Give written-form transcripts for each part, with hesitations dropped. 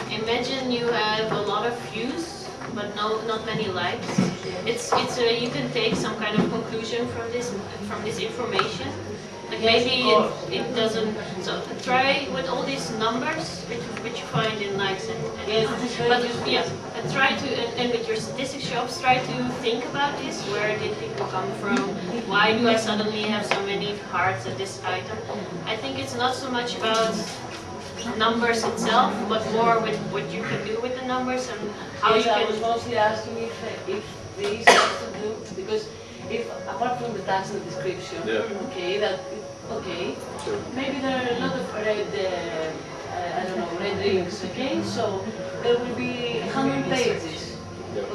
imagine you have a lot of views, but not many likes. You can take some kind of conclusion from this information. Like maybe it doesn't. So try with all these numbers which you find in likes and but yeah, try to and with your statistics shops try to think about this. Where did people come from? Why do I suddenly have so many hearts at this item? I think it's not so much about numbers itself, but more with what you can do with the numbers and how you can. I was mostly asking if this has to do because if apart from the tags and the description, maybe there are a lot of red, I don't know, red rings. Okay, so there will be 100 pages.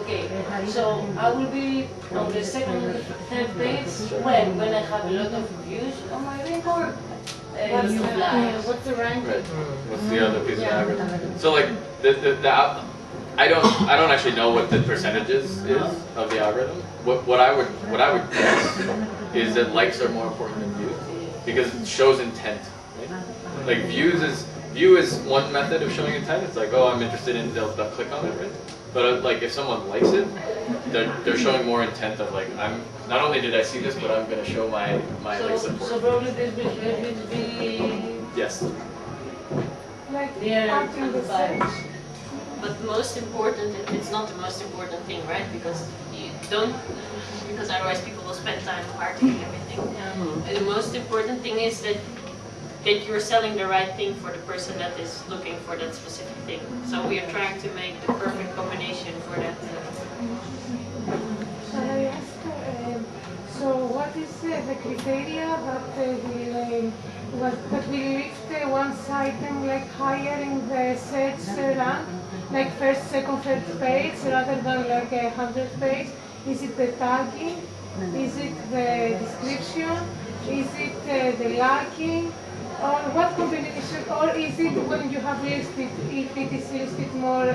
Okay, so I will be on the second, third page when I have a lot of views on my ring or. What's the rank? Right. What's the other piece of algorithm? So like I don't actually know what the percentages is of the algorithm. What I would guess is that likes are more important than views because it shows intent. Right? Like view is one method of showing intent. It's like, oh, I'm interested in, they'll click on it, right? But like if someone likes it, they're showing more intent of like, I'm not only did I see this, but I'm going to show my like support. So probably this will be yes. Like after the size. But most important, it's not the most important thing, right? Because otherwise people will spend time hearting everything. The most important thing is that you're selling the right thing for the person that is looking for that specific thing. So we are trying to make the perfect combination for that. Shall I ask, so what is the criteria that will lift one's item like higher in the search rank, like first, second, third page, rather than like 100 page? Is it the tagging? Is it the description? Is it the liking? Or what combination? Or is it when you have listed, if it is listed more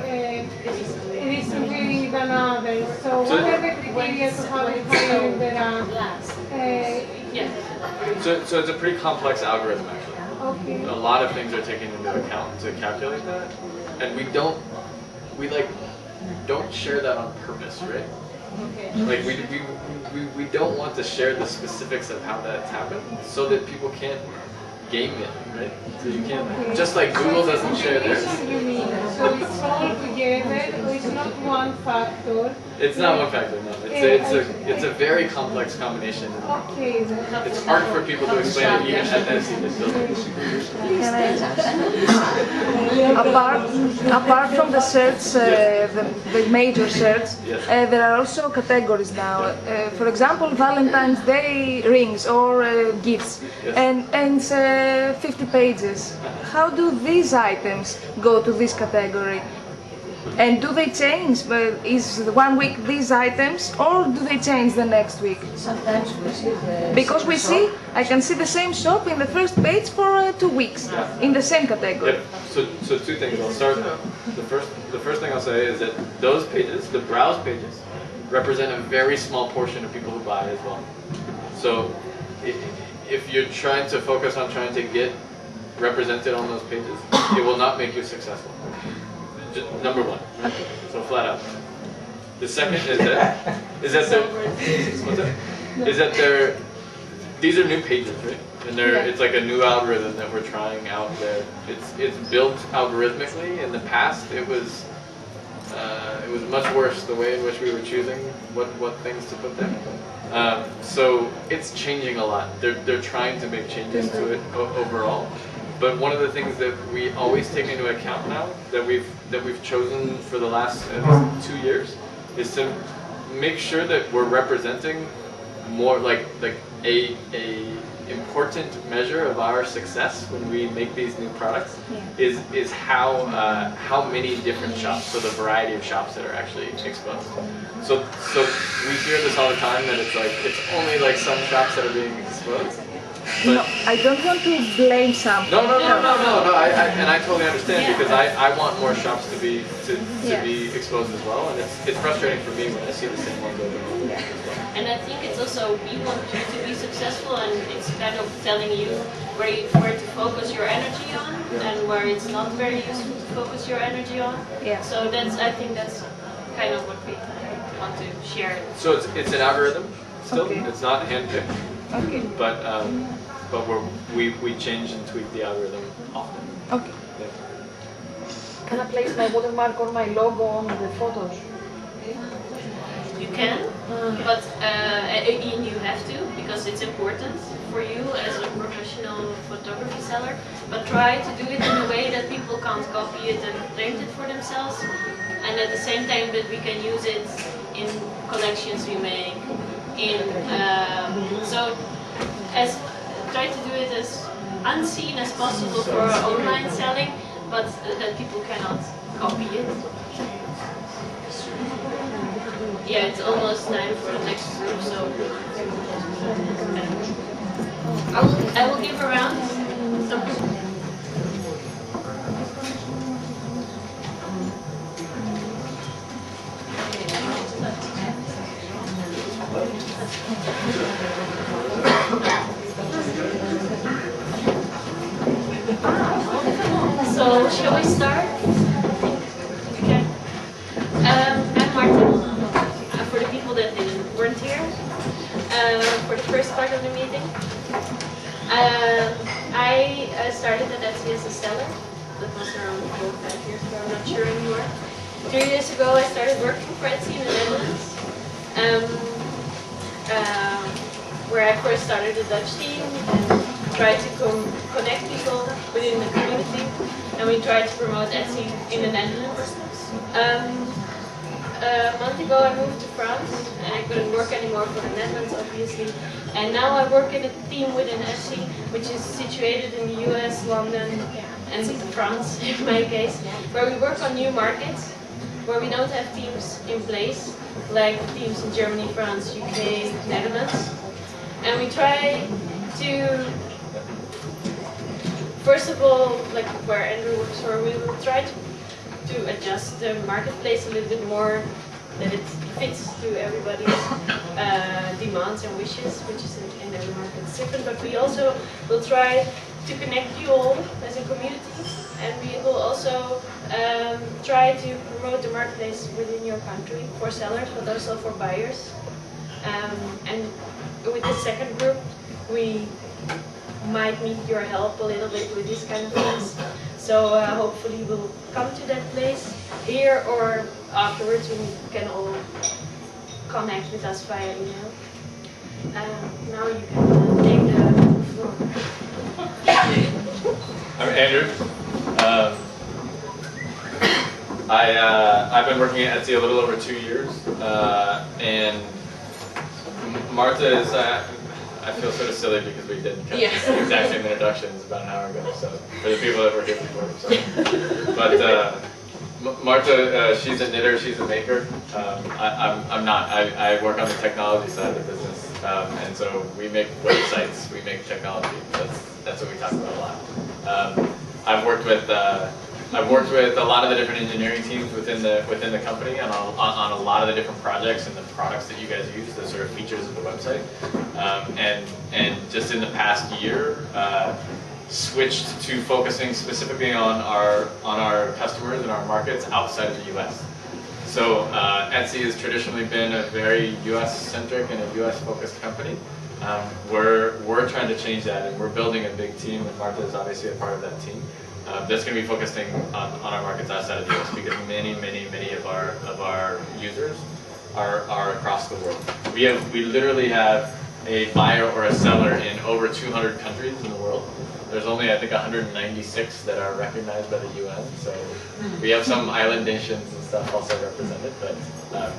recently than others? So what are the criteria to have it higher in the rank? So it's a pretty complex algorithm actually. Okay. A lot of things are taken into account to calculate that, and we don't share that on purpose, right? Okay. Like we don't want to share the specifics of how that's happened, so that people can't game it, right? So you can't, just like Google doesn't share theirs. You mean, so it's all together, it's not one factor. It's not one factor, no. It's a very complex combination. Okay. It's hard for people to explain it even at that Apart from the search, the major search, there are also categories now. For example, Valentine's Day rings or gifts, and 50 pages. How do these items go to this category? And do they change? Is one week these items, or do they change the next week? Sometimes we see Because we see, I can see the same shop in the first page for 2 weeks in the same category. Yep. So two things. I'll start. The first thing I'll say is that those pages, the browse pages, represent a very small portion of people who buy as well. So if you're trying to focus on trying to get represented on those pages, it will not make you successful. Number one. Okay. So flat out. The second is that these are new pages, right? And it's like a new algorithm that we're trying out there. It's built algorithmically. In the past, it was much worse the way in which we were choosing what things to put there. So it's changing a lot. They're trying to make changes to it overall. But one of the things that we always take into account now that we've chosen for the last 2 years is to make sure that we're representing more like a important measure of our success when we make these new products is how many different shops, so the variety of shops that are actually exposed. So we hear this all the time that it's only like some shops that are being exposed. No, I don't want to blame something. No. And I totally understand because I want more shops to be exposed as well, and it's frustrating for me when I see the same ones over and over as well. And I think it's also we want you to be successful, and it's kind of telling you where to focus your energy on and where it's not very useful to focus your energy on. Yeah. So I think that's kind of what we want to share. So it's an algorithm still. Okay. It's not handpicked, Okay. but we change and tweak the algorithm often. Okay. Yeah. Can I place my watermark or my logo on the photos? You can, but you have to, because it's important for you as a professional photography seller. But try to do it in a way that people can't copy it and print it for themselves, and at the same time that we can use it in collections we make. Try to do it as unseen as possible for online selling, but that people cannot copy it. Yeah, it's almost time for the next group, so I will give around some. So, shall we start? Okay. I'm Martin. For the people that weren't here, for the first part of the meeting, I started at Etsy as a seller. That was around 4 or 5 years ago, I'm not sure anymore. 3 years ago, I started working for Etsy in the Netherlands, where I first started a Dutch team and tried to connect people within the community, and we tried to promote Etsy in the Netherlands. A month ago I moved to France and I couldn't work anymore for the Netherlands, obviously. And now I work in a team within Etsy, which is situated in the US, London, and France in my case, where we work on new markets, where we don't have teams in place, like teams in Germany, France, UK, Netherlands. And we try to, first of all, like where Andrew works for, we will try to adjust the marketplace a little bit more, that it fits to everybody's demands and wishes, which is in every market different. But we also will try to connect you all as a community, and we will also try to promote the marketplace within your country for sellers, but also for buyers. And with the second group, we might need your help a little bit with these kind of things. So hopefully we'll come to that place here, or afterwards we can all connect with us via email. Now you can take the floor. I'm Andrew. I've been working at Etsy a little over 2 years, and Martha is. I feel sort of silly because we didn't catch the exact same introductions about an hour ago. So for the people that were here before, but Martha, she's a knitter, she's a maker. I'm not. I work on the technology side of the business, and so we make websites, we make technology. That's what we talk about a lot. I've worked with a lot of the different engineering teams within the company on a lot of the different projects and the products that you guys use, the sort of features of the website, and just in the past year, switched to focusing specifically on our customers and our markets outside of the U.S. So Etsy has traditionally been a very U.S.-centric and a U.S.-focused company. We're trying to change that, and we're building a big team, and Martha is obviously a part of that team. That's going to be focusing on our markets outside of the US, because many of our users are across the world. We literally have a buyer or a seller in over 200 countries in the world. There's only, I think, 196 that are recognized by the UN, so we have some island nations and stuff also represented, but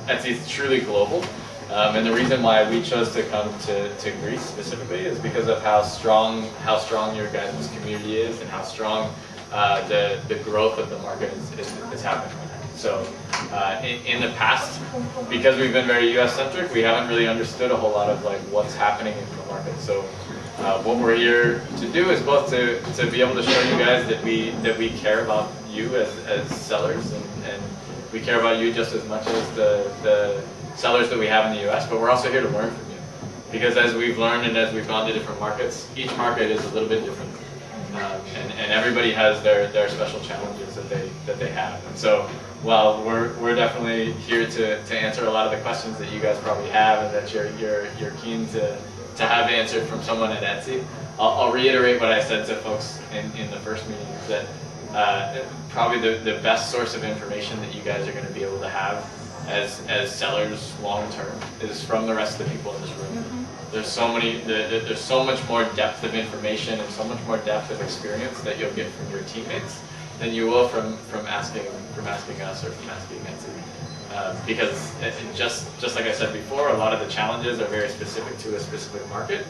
Etsy is truly global. And the reason why we chose to come to Greece specifically is because of how strong your guys' community is, and how strong the growth of the market is happening right now. So in the past, because we've been very US-centric, we haven't really understood a whole lot of like what's happening in the market. So what we're here to do is both to be able to show you guys that we care about you as sellers, and we care about you just as much as the sellers that we have in the US, but we're also here to learn from you. Because as we've learned and as we've gone to different markets, each market is a little bit different. and everybody has their special challenges that they have. And so while we're definitely here to answer a lot of the questions that you guys probably have and that you're keen to have answered from someone at Etsy, I'll reiterate what I said to folks in the first meeting, is that probably the best source of information that you guys are going to be able to have as sellers long term is from the rest of the people in this room. There's so much more depth of information and so much more depth of experience that you'll get from your teammates than you will from asking us or from asking Etsy. Because just like I said before, a lot of the challenges are very specific to a specific market.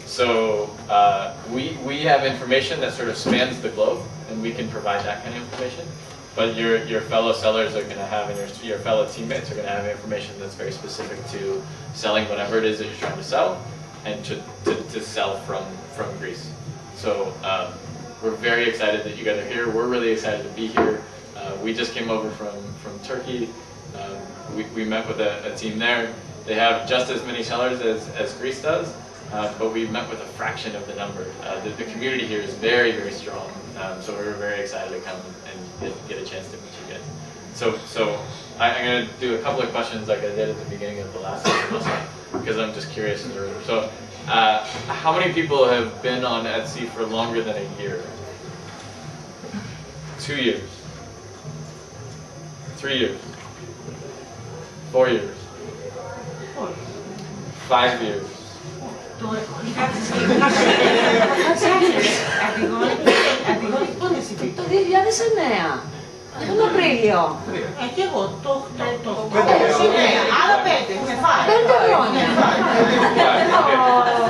So we have information that sort of spans the globe, and we can provide that kind of information. But your fellow sellers are going to have, and your fellow teammates are going to have information that's very specific to selling whatever it is that you're trying to sell, and to sell from Greece. So we're very excited that you guys are here. We're really excited to be here. We just came over from Turkey. We met with a team there. They have just as many sellers as Greece does, but we met with a fraction of the number. The community here is very, very strong. So we were very excited to come and get a chance to meet you guys. So I'm going to do a couple of questions like I did at the beginning of the last session, because I'm just curious in the room. So how many people have been on Etsy for longer than a year? 2 years? 3 years? 4 years? 5 years? Το 2009, τον Απρίλιο. Και εγώ το 8. Άλλο 5, έχουμε φάει. 5 χρόνια.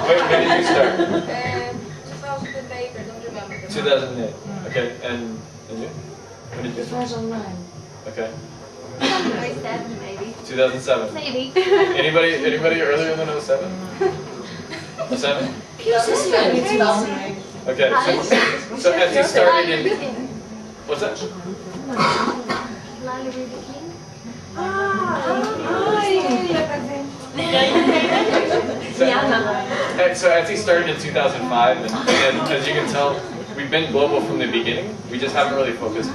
When did you start? 2008, I don't remember. 2008. Okay, and you? When did you start? 2009. Okay. 2007 maybe. 2007. Maybe. Anybody earlier than 07? 07? Ποιος εσύ είναι? Okay, so Etsy started in... What's that? Lali Ruby King. So Etsy started in 2005, and as you can tell, we've been global from the beginning. We just haven't really focused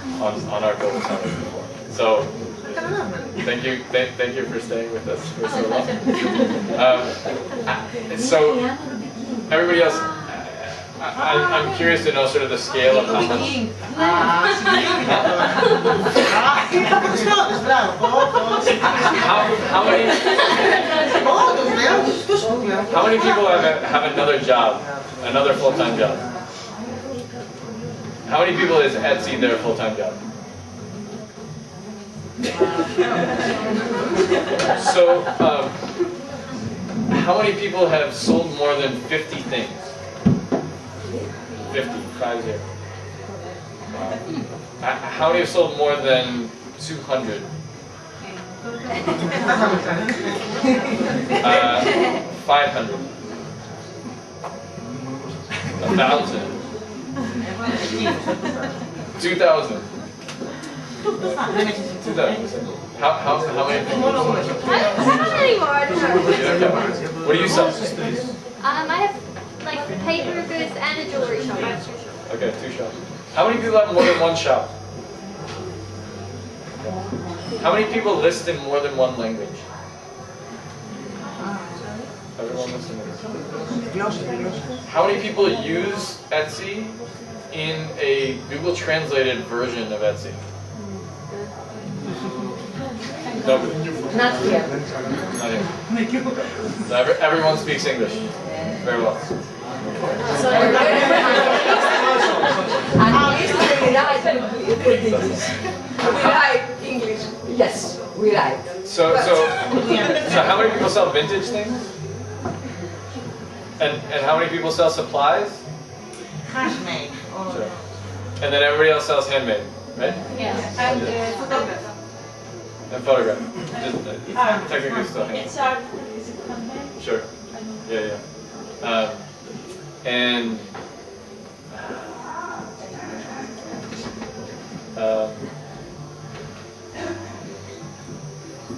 on our global sellers before. So thank you for staying with us for so long. So everybody else, I'm curious to know sort of the scale of how much. How many people have another job, another full-time job? How many people is Etsy their full-time job? So, how many people have sold more than 50 things? 50, 50. How many have sold more than 200? 500. 1,000. 2,000. 2,000. How many people? I don't know anymore. I don't know. What do you sell? I have like paper goods and a jewelry shop. Okay, 2 shops. How many people have more than 1 shop? How many people list in more than 1 language? Everyone lists in English. How many people use Etsy in a Google translated version of Etsy? Nobody. Not here. Not here. So everyone speaks English very well. So at least we write English. Yes, we write. So how many people sell vintage things? And how many people sell supplies? Handmade. Sure. And then everybody else sells handmade, right? Yes, and photography. And photograph. Just technically still handmade. It's art. Is it handmade? Sure. Yeah. And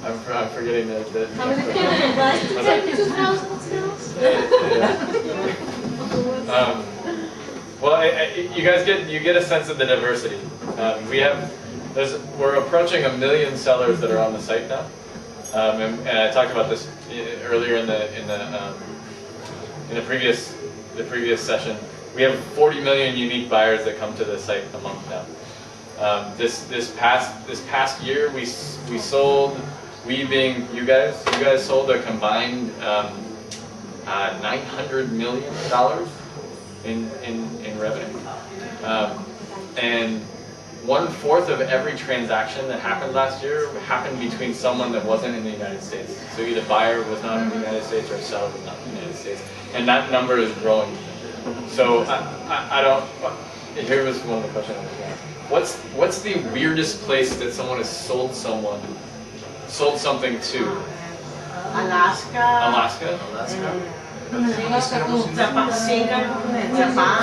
I'm forgetting that. How many people have 2,000 sales? Well, you guys get a sense of the diversity. We're approaching 1 million sellers that are on the site now, and I talked about this earlier in the previous session. We have 40 million unique buyers that come to the site a month now. This past year, we sold, we being you guys sold a combined $900 million in revenue, and 1/4 of every transaction that happened last year happened between someone that wasn't in the United States. So either buyer was not in the United States or seller was not in the United States, and that number is growing. So I don't. Here was one of the questions I was going to ask. What's the weirdest place that someone has sold something to? Alaska. Alaska. Japan,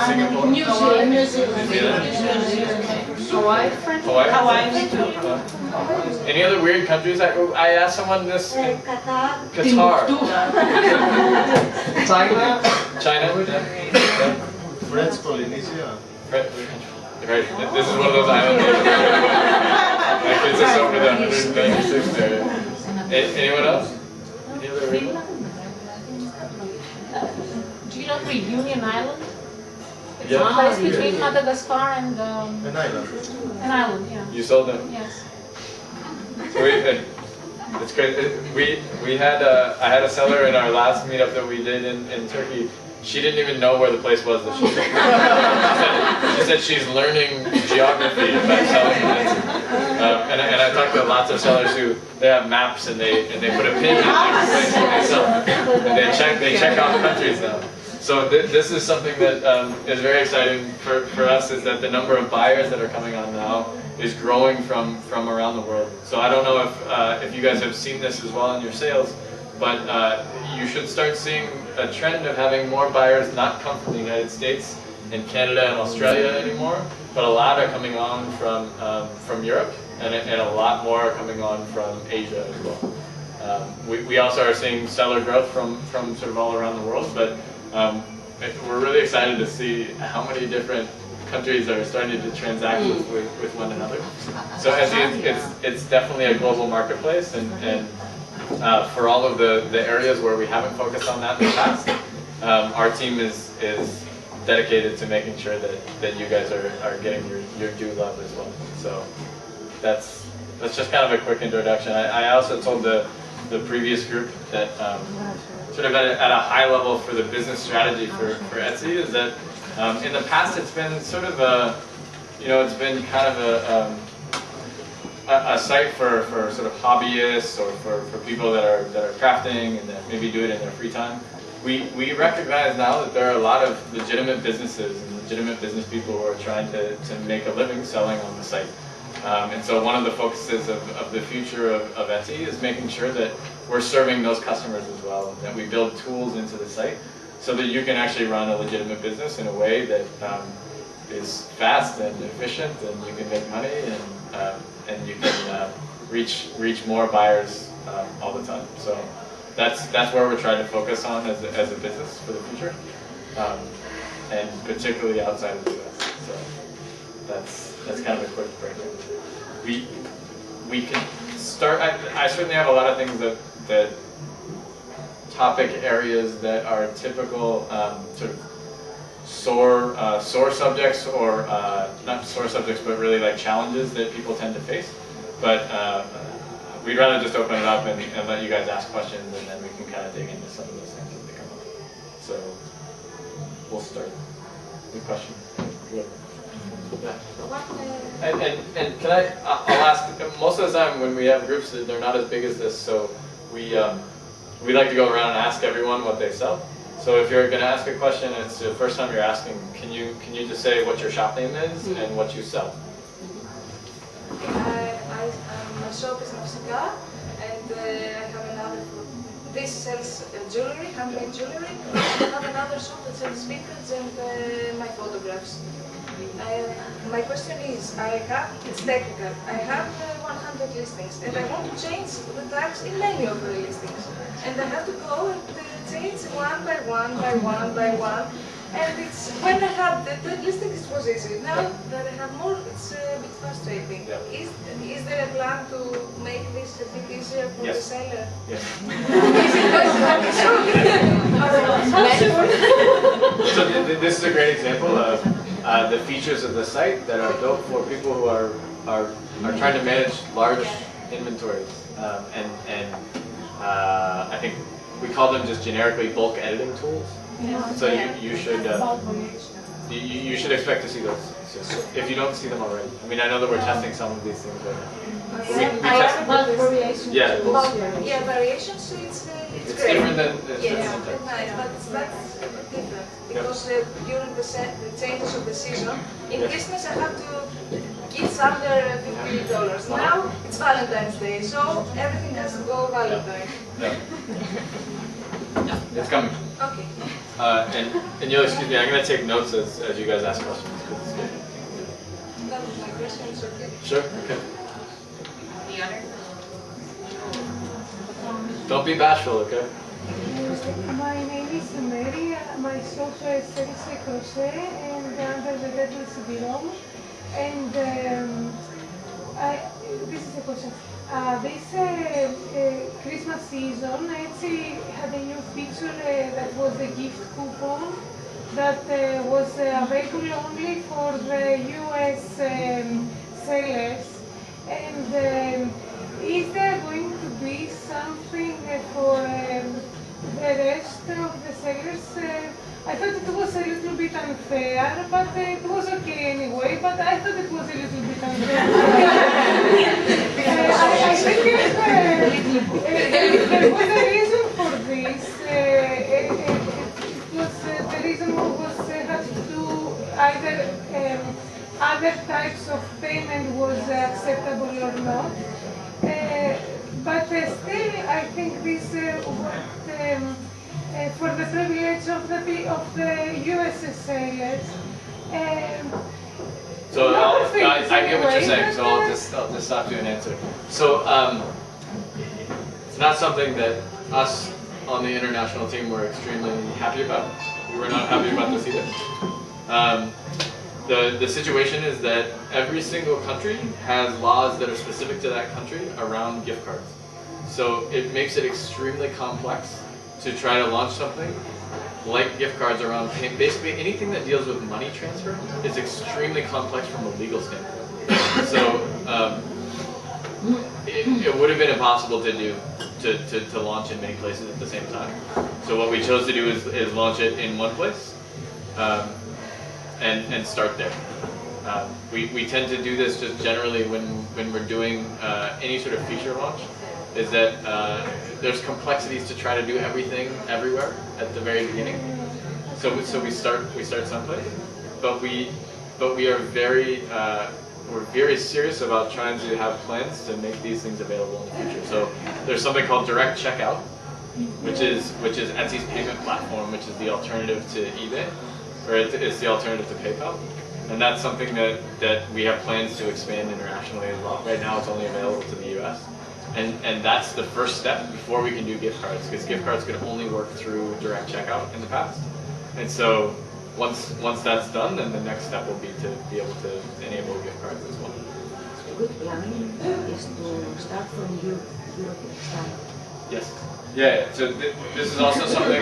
Singapore, New Zealand. New Zealand. Hawaii? Hawaii, me too. Any other weird countries? I asked someone this. Qatar. Qatar. China. China. Yeah. French Polynesia. Right. This is one of those island names. My kids are over the 196 area. Anyone else? Any other weird? Do you know Reunion Island? It's Yeah. a place between Madagascar and An island. an island, yeah. You sold them. Yes. So it's great. We had I had a seller in our last meetup that we did in Turkey. She didn't even know where the place was that she sold. She said she's learning geography about selling it. And I talked to lots of sellers who they have maps and they put a pin in every place that they sell. And they check out countries now. So this is something that is very exciting for us, is that the number of buyers that are coming on now is growing from around the world. So I don't know if you guys have seen this as well in your sales, but you should start seeing a trend of having more buyers not come from the United States and Canada and Australia anymore, but a lot are coming on from Europe, and a lot more are coming on from Asia as well. We also are seeing seller growth from sort of all around the world, but we're really excited to see how many different countries are starting to transact with one another. So it's definitely a global marketplace, and for all of the areas where we haven't focused on that in the past, our team is dedicated to making sure that you guys are getting your due love as well. So that's just kind of a quick introduction. I also told the previous group that sort of at a high level for the business strategy for Etsy is that in the past it's been sort of it's been kind of a site for sort of hobbyists or for people that are crafting and that maybe do it in their free time. We recognize now that there are a lot of legitimate businesses and legitimate business people who are trying to make a living selling on the site. And so one of the focuses of the future of Etsy is making sure that we're serving those customers as well, that we build tools into the site so that you can actually run a legitimate business in a way that is fast and efficient, and you can make money, and you can reach more buyers all the time. So that's where we're trying to focus on as a business for the future, and particularly outside of the US. So that's kind of a quick breakdown. We can start. I certainly have a lot of things that topic areas that are typical sort of sore subjects, or not sore subjects, but really like challenges that people tend to face. But we'd rather just open it up and let you guys ask questions, and then we can kind of dig into some of those things as they come up. So we'll start with question. And can I'll ask, most of the time when we have groups, they're not as big as this, so we like to go around and ask everyone what they sell. So if you're going to ask a question and it's the first time you're asking, can you just say what your shop name is and what you sell? My shop is Nafsika, and I have another. This sells jewelry, handmade jewelry. I have another shop that sells vintage and my photographs. My question is, it's technical. I have 100 listings, and I want to change the tags in many of the listings. And I have to go and change one by one by one by one. And it's when I have the listing, it was easy. Now that I have more, it's a bit frustrating. Yeah. Is there a plan to make this a bit easier for the seller? Yes. Is it going So this is a great example of the features of the site that are built for people who are trying to manage large inventories, I think we call them just generically bulk editing tools. So you should expect to see those if you don't see them already. I mean, I know that we're testing some of these things right now. We test variations. Yeah, Variations. It's it's great. different than Yes, syntax. nice, but that's different because during the changes of the season, in Christmas I have to give under $50. Now it's Valentine's Day, so everything has to go Valentine. Yeah. It's coming. Okay. And you'll excuse me, I'm going to take notes as you guys ask questions. 'Cause it's good. That was my question. It's okay. Sure. Okay. The other? Don't be bashful, okay? My name is Mary. My software sells crochet and under the label CD-ROM. And this is a question. This Christmas season, Etsy had a new feature that was the gift coupon that was available only for the US sellers. And is there going to be something for the rest of the sellers? I thought it was a little bit unfair, but it was okay anyway, but I thought it was a little bit unfair. I think there was a reason for this. The reason was had to do either other types of payment was acceptable or not. But still, I think this for the privilege of the US sellers. So I get what you're saying. So I'll just stop you and answer. So it's not something that us on the international team were extremely happy about. We were not happy about this either. The situation is that every single country has laws that are specific to that country around gift cards. So it makes it extremely complex to try to launch something like gift cards around basically anything that deals with money transfer is extremely complex from a legal standpoint. So it would have been impossible to do to launch in many places at the same time. So what we chose to do is launch it in one place and start there. We tend to do this just generally when we're doing any sort of feature launch. Is that there's complexities to try to do everything everywhere at the very beginning. So we start someplace, but we are we're very serious about trying to have plans to make these things available in the future. So there's something called direct checkout, which is Etsy's payment platform, which is the alternative to eBay, or it's the alternative to PayPal. And that's something that we have plans to expand internationally as well. Right now it's only available to the US. And that's the first step before we can do gift cards, because gift cards could only work through direct checkout in the past. And so once that's done, then the next step will be to be able to enable gift cards as well. A good plan is to start from European style. Yes. Yeah. So this is also something.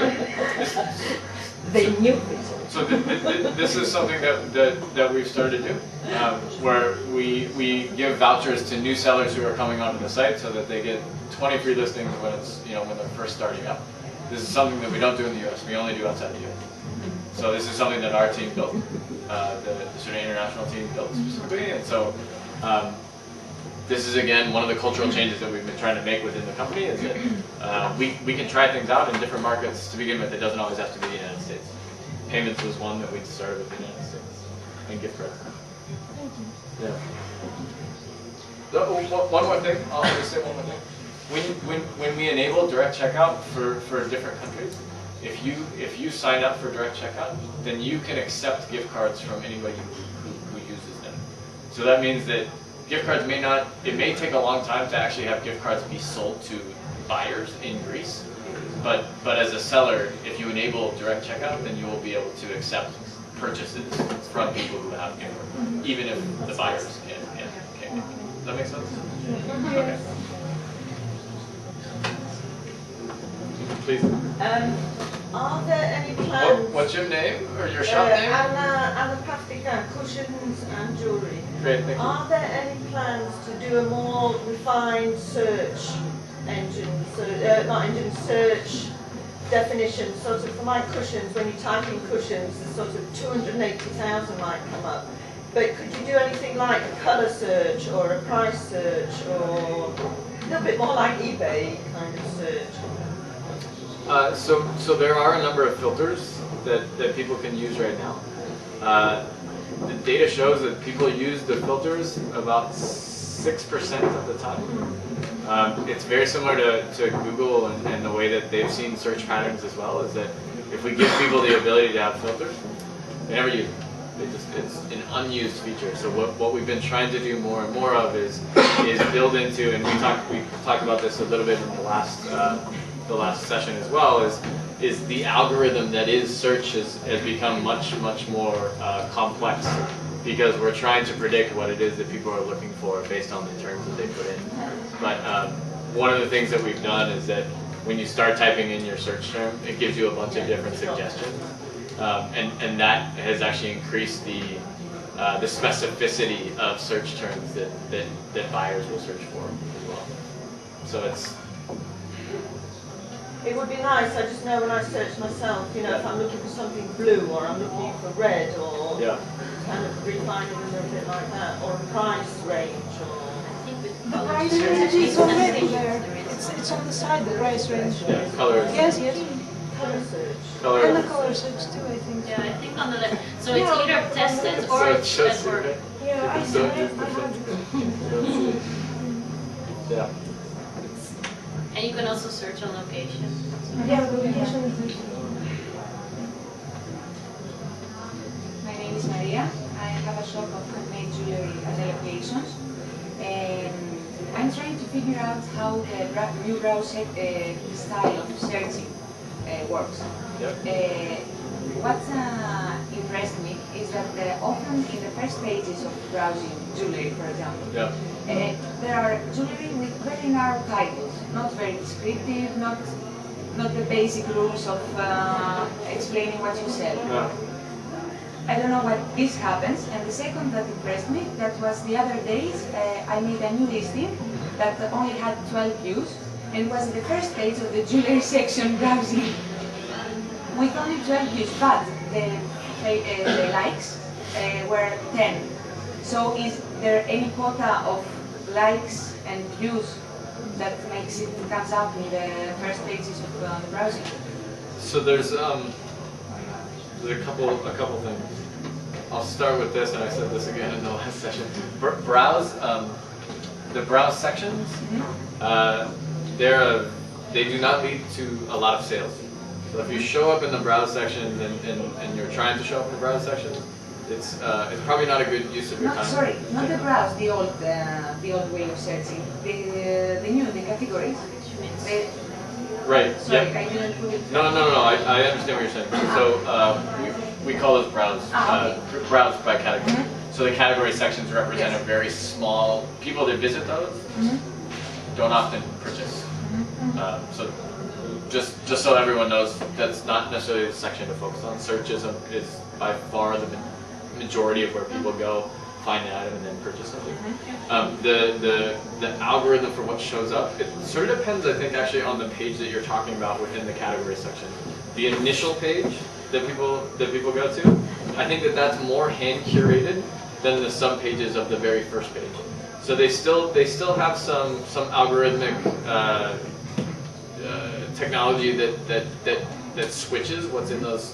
The new feature. So this is something that we've started to do, where we give vouchers to new sellers who are coming onto the site, so that they get 20 free listings when when they're first starting up. This is something that we don't do in the US. We only do outside the US. So this is something that our team built, the sort of international team built specifically, and so. This is again one of the cultural changes that we've been trying to make within the company, is that we can try things out in different markets to begin with. It doesn't always have to be the United States. Payments was one that we started with the United States, and gift cards. Yeah. One more thing. I'll just say one more thing. When we enable direct checkout for different countries, if you sign up for direct checkout, then you can accept gift cards from anybody who uses them. So that means that gift cards it may take a long time to actually have gift cards be sold to buyers in Greece, but as a seller, if you enable direct checkout, then you will be able to accept purchases from people who have Giver, even if the buyers can't. Does that make sense? Okay. Please. Are there any plans? What's your name or your shop name? Anna Plastica, cushions and jewellery. Great, thank you. Are there any plans to do a more refined search engine, search definition, sort of for my cushions, when you type in cushions, sort of 280,000 might come up. But could you do anything like a colour search or a price search or a little bit more like eBay kind of search? So there are a number of filters that people can use right now. The data shows that people use the filters about 6% of the time. It's very similar to Google and the way that they've seen search patterns as well, is that if we give people the ability to have filters, they never use them. It's an unused feature. So what we've been trying to do more and more of is build into, and we talked about this a little bit in the last session as well, is the algorithm that is search has become much more complex, because we're trying to predict what it is that people are looking for based on the terms that they put in. But one of the things that we've done is that when you start typing in your search term, it gives you a bunch of different suggestions, and that has actually increased the specificity of search terms that buyers will search for as well. So it's. It would be nice, I just know when I search myself, you know, if I'm looking for something blue or I'm looking for red or kind of refine it a little bit like that, or a price range or... The price range is already there. It's on the side, the price range. Yeah, colors. Yes. Color search. Color. And the color search too, I think. Yeah, I think on the left. So it's either tested or it's at work. Yeah, I see. Yeah. And you can also search on location. Yeah, the location is there. My name is Maria. I have a shop of handmade jewelry at the locations. And I'm trying to figure out how the new browser style of searching works. Yep. What impressed me is that often in the first pages of browsing jewelry, for example, there are jewelry with very narrow titles, not very descriptive, not the basic rules of explaining what you sell. Yeah. I don't know why this happens. And the second that impressed me, that was the other days, I made a new listing that only had 12 views, and it was the first page of the jewelry section browsing with only 12 views, but the likes were 10. So is there any quota of likes and views that makes it comes up in the first pages of the browsing? So there's a couple things. I'll start with this, and I said this again in the last session. The browse sections, they do not lead to a lot of sales. So if you show up in the browse section and you're trying to show up in the browse section, it's probably not a good use of your time. Sorry, not the browse, the old way of searching. The categories. Right. Sorry, Yep. I didn't put it. No. I understand what you're saying. So we call those browse browse by category. So the category sections represent a very small. People that visit those don't often purchase. So just so everyone knows, that's not necessarily the section to focus on. Search is by far the majority of where people go, find an item, and then purchase something. The algorithm for what shows up, it sort of depends, I think, actually on the page that you're talking about within the category section. The initial page that people go to, I think that's more hand curated than the sub pages of the very first page. So they still have some algorithmic technology that switches what's in those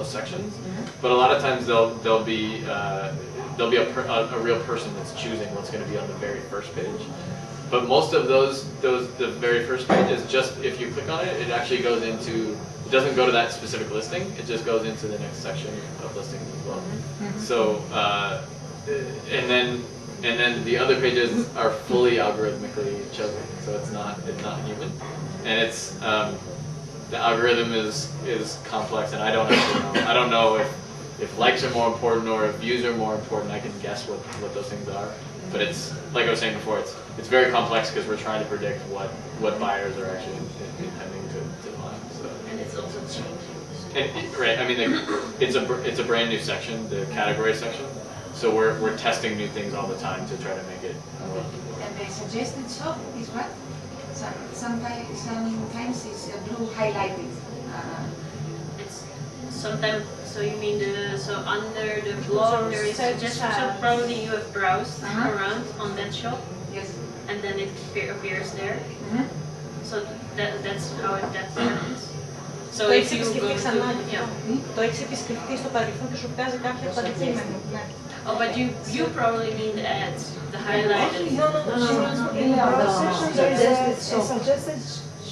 sections, but a lot of times there'll be a real person that's choosing what's going to be on the very first page. But most of the very first page is just, if you click on it, it actually goes into, it doesn't go to that specific listing, it just goes into the next section of listings as well. So and then the other pages are fully algorithmically chosen, so it's not human, and the algorithm is complex, and I don't actually know. I don't know if likes are more important or if views are more important. I can guess what those things are, but it's like I was saying before. It's very complex because we're trying to predict what buyers are actually intending to buy. So. And it's also changing. Right. I mean, it's a brand new section, the category section. So we're testing new things all the time to try to make it more. And the suggested shop is what? Sometimes it's blue highlighted. It's sometimes. So you mean under the blog there is suggestion. So probably you have browsed around on that shop. Yes. And then it appears there. So that's how that happens. So Το if έχεις you go επισκεφτεί ξανά. yeah. Το έχεις επισκεφτεί στο παρελθόν και σου βγάζει κάποια αντικείμενο. Oh, but you probably mean the ads, the highlighted. No. In the browse section there is a suggested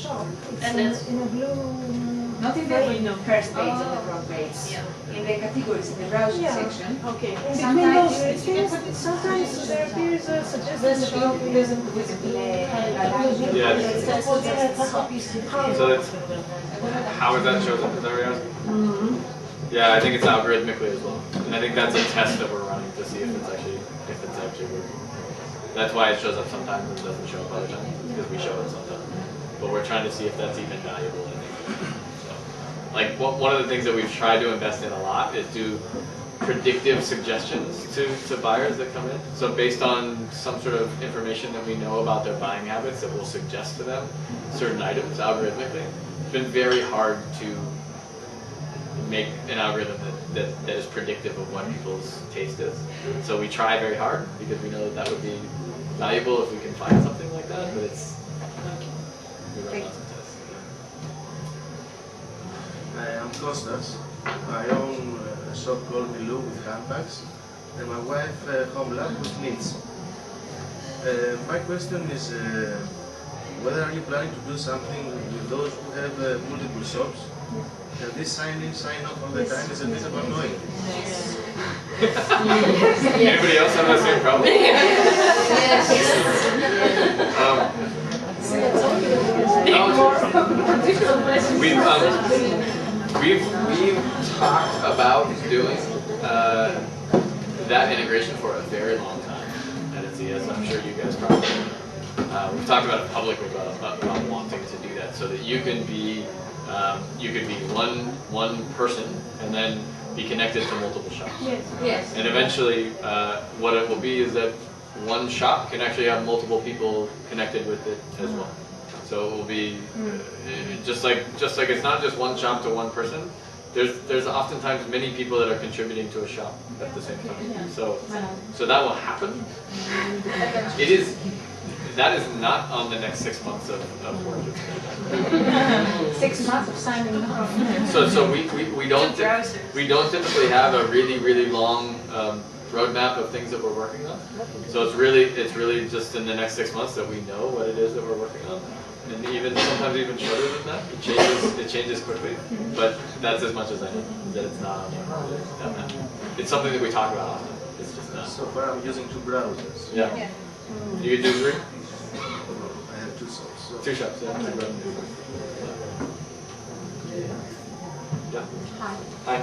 shop. It's And that's in a blue. Not in the first page of the front page. Yeah. In the categories, in the browsing Yeah. section. Okay. In between those things, sometimes there appears a suggested shop With So that's how is that shows up? Is that what you're asking? Yeah, I think it's algorithmically as well, and I think that's a test that we're running to see if it's actually working. That's why it shows up sometimes and it doesn't show up other times because we show it sometimes. But we're trying to see if that's even valuable. So, like one of the things that we've tried to invest in a lot is do predictive suggestions to buyers that come in. So based on some sort of information that we know about their buying habits, that we'll suggest to them certain items algorithmically. It's been very hard to make an algorithm that is predictive of what people's taste is. So we try very hard because we know that would be valuable if we can find something like that, but it's we run lots of tests. I'm Kostas. I own a shop called Milou with handbags, and my wife Home Lab with knits. My question is, whether are you planning to do something with those who have multiple shops? This sign in, sign off all the time is a bit of annoying. Anybody else have that same problem? We've talked about doing that integration for a very long time at NCS. I'm sure you guys probably we've talked about it publicly about wanting to do that so that you can be one person and then be connected to multiple shops. Yes. And eventually, what it will be is that one shop can actually have multiple people connected with it as well. So it will be just like it's not just one shop to one person. There's oftentimes many people that are contributing to a shop at the same time. So that will happen. That is not on the next 6 months of work. 6 months of signing off. So we don't typically have a really long roadmap of things that we're working on. So it's really just in the next 6 months that we know what it is that we're working on. And sometimes even shorter than that. It changes quickly. But that's as much as I know. That it's not on that map. It's something that we talk about often. It's just not. So far I'm using 2 browsers. Yeah. You could do 3? I have 2 shops. So 2 shops, yeah. 2 browsers. Yeah. Hi. Hi.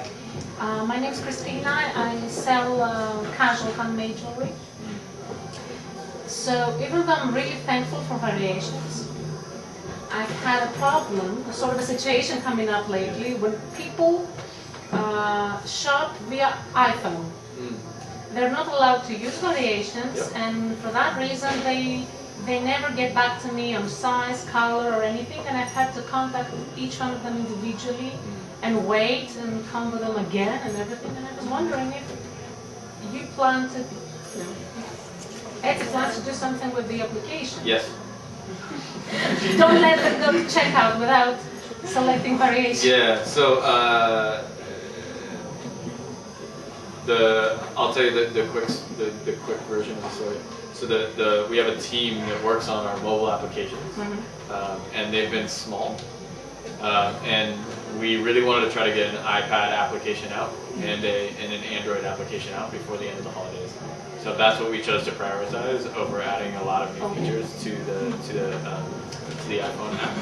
My name is Christina. I sell casual handmade jewelry. So even though I'm really thankful for variations, I've had a problem, sort of a situation coming up lately when people shop via iPhone. They're not allowed to use variations, and for that reason they never get back to me on size, color, or anything, and I've had to contact each one of them individually and wait and come with them again and everything. And I was wondering if you plan to, Etsy plans to do something with the application. Yes. Don't let them go to checkout without selecting variation. Yeah. So I'll tell you the quick version of the story. So we have a team that works on our mobile applications, and they've been small, and we really wanted to try to get an iPad application out and an Android application out before the end of the holidays. So that's what we chose to prioritize over adding a lot of new features to the iPhone app.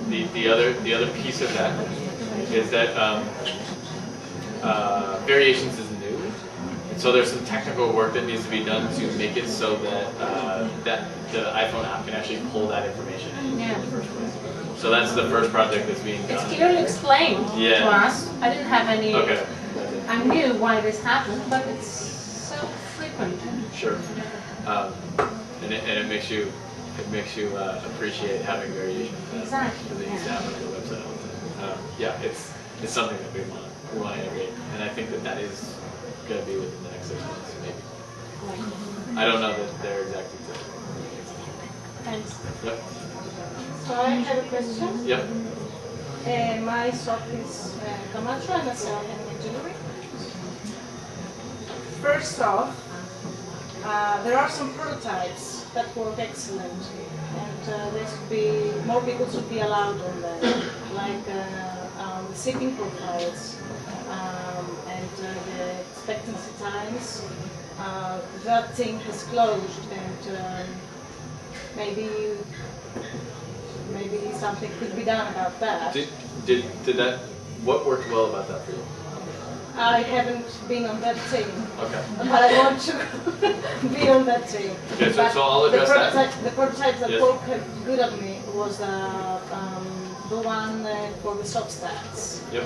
the other piece of that is that variations is new, and so there's some technical work that needs to be done to make it so that that the iPhone app can actually pull that information in the first place. So that's the first project that's being done. It's clearly explained to us. I didn't have any. Okay. I knew why this happened, but it's so frequent. Sure. And it makes you appreciate having variations. Exactly. Because it used to happen on the website all the time. Yeah, it's something that we want to integrate, and I think that is going to be within the next 6 months, maybe. I don't know their exact details. Thanks. Yep. So I have a question. Yep. My shop is Camacho and I sell jewelry. First off, there are some prototypes that work excellent, and there should be more people should be allowed on them, like the shipping profiles and the expectancy times. That thing has closed, and maybe something could be done about that. Did that? What worked well about that for you? I haven't been on that team, Okay. but I want to be on that team. Okay, so I'll address that. The prototype that Yes. worked good on me was the one for the shop stats. Yep.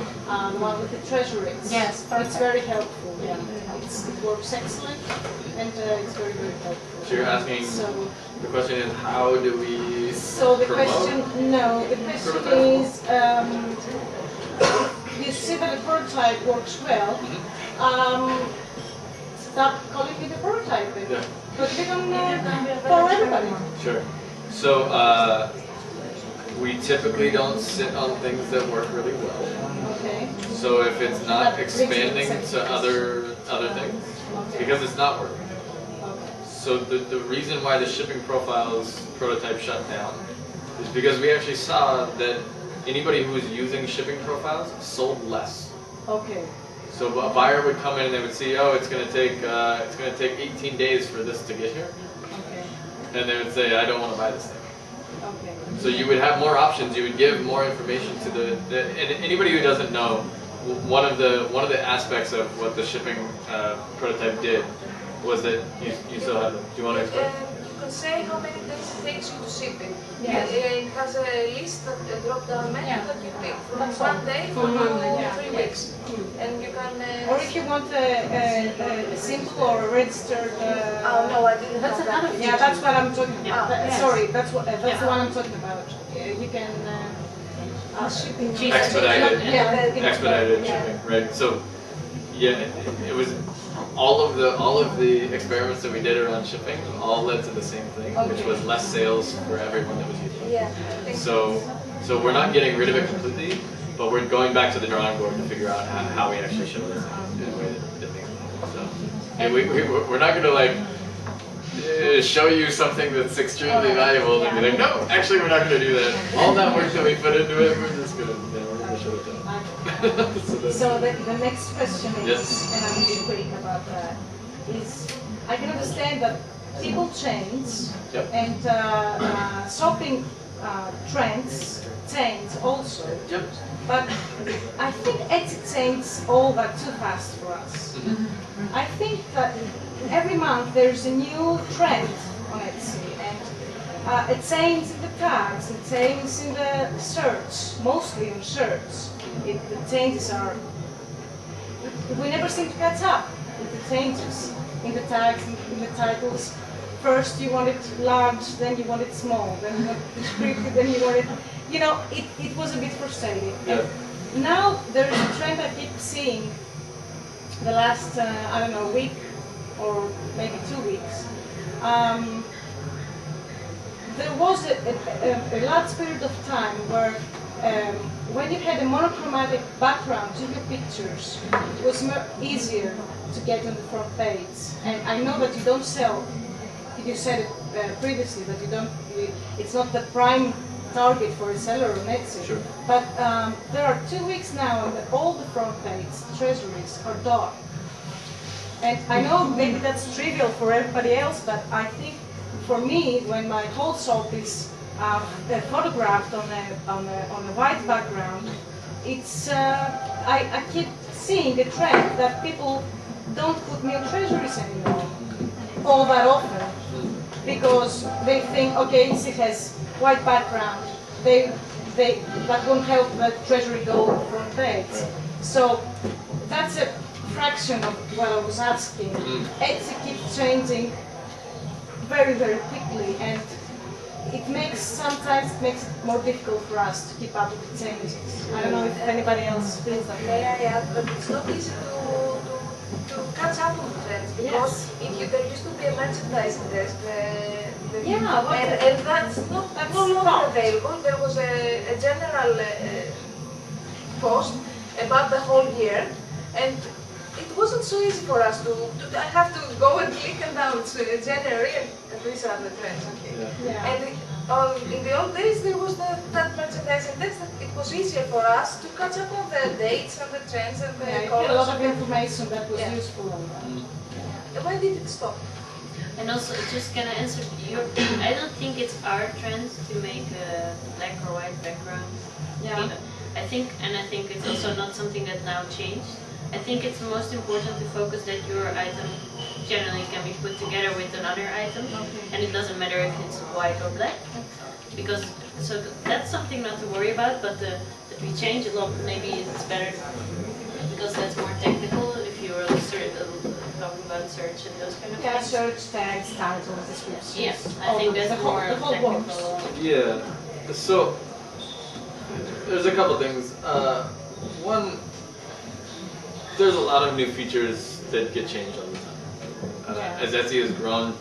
The one with the treasuries. Yes, It's very helpful. Yeah. It works excellent, and it's very, very helpful. So you're asking. So, The question is, how do we so the promote? question is, you see that the prototype works well. Stop calling it a prototype. Yeah. Put it on for everybody. Sure. So we typically don't sit on things that work really well. Okay. So if it's not That expanding brings to other things, because it's not working. So the reason why the shipping profiles prototype shut down is because we actually saw that anybody who was using shipping profiles sold less. Okay. So a buyer would come in and they would see, oh, it's going to take 18 days for this to get here, Okay. and they would say, I don't want to buy this thing. Okay. So you would have more options. You would give more information to and anybody who doesn't know, one of the aspects of what the shipping prototype did was that you still have. Do you want to explain? You can say how many days it takes you to ship it. Yes. It has a list, a drop-down menu that you pick from 1 day to 3 weeks, and you can. Or if you want a simple or a registered. Oh no, I didn't That's know another that. Yeah, that's what I'm talking about. Yes. Sorry, that's the one I'm talking about. You can. Shipping. Expedited. Yeah. Expedited shipping, right? So, yeah, it was all of the experiments that we did around shipping all led to the same thing, which was less sales for everyone that was using it. Yeah. So we're not getting rid of it completely, but we're going back to the drawing board to figure out how we actually show this in a way that makes sense. So, and we're not going to like show you something that's extremely valuable and be like, no, actually we're not going to do that. All that work that we put into it, we're just going to show it down. So the next question is, Yes. and I'm really quick about that, is I can understand that people change Yep. and shopping trends change also. Yep. But I think Etsy changes all that too fast for us. I think that every month there's a new trend on Etsy, and it changes in the tags, it changes in the search, mostly in search. The changes are, we never seem to catch up with the changes in the tags, in the titles. First you want it large, then you want it small, then you want it descriptive, then you want it, it was a bit frustrating. Yeah. And now there is a trend I keep seeing the last, week or maybe 2 weeks. There was a large period of time where when you had a monochromatic background to your pictures, it was easier to get on the front page. And I know that you don't sell, you said it previously, that it's not the prime target for a seller on Etsy. Sure. But there are 2 weeks now and all the front page treasuries are dark. And I know maybe that's trivial for everybody else, but I think for me, when my whole shop is photographed on a white background, it's I keep seeing a trend that people don't put new treasuries anymore all that often because they think, okay, it has white background, that won't help the treasury go front page. So that's a fraction of what I was asking. Etsy keeps changing very, very quickly, and sometimes it makes it more difficult for us to keep up with the changes. I don't know if anybody else feels that way. Yeah, but it's not easy to catch up on the trends because there used to be a merchandising desk, and that's no longer available. There was a general post about the whole year, and it wasn't so easy for us to I have to go and click and now it's January and these are the trends. Okay. Yeah. And in the old days there was that merchandising desk that it was easier for us to catch up on the dates and the trends and the colors. A lot of information that was useful on that. Why did it stop? And also, just gonna answer your. I don't think it's our trend to make a black or white background. Yeah. I think it's also not something that now changed. I think it's most important to focus that your item generally can be put together with another item, and it doesn't matter if it's white or black, because that's something not to worry about. But that we change a lot, maybe it's better because that's more technical. If you're talking about search and those kind of things. Search tags, titles, descriptions. Yes, I think that's more technical. Yeah. So there's a couple things. One. There's a lot of new features that get changed all the time. As Etsy has grown,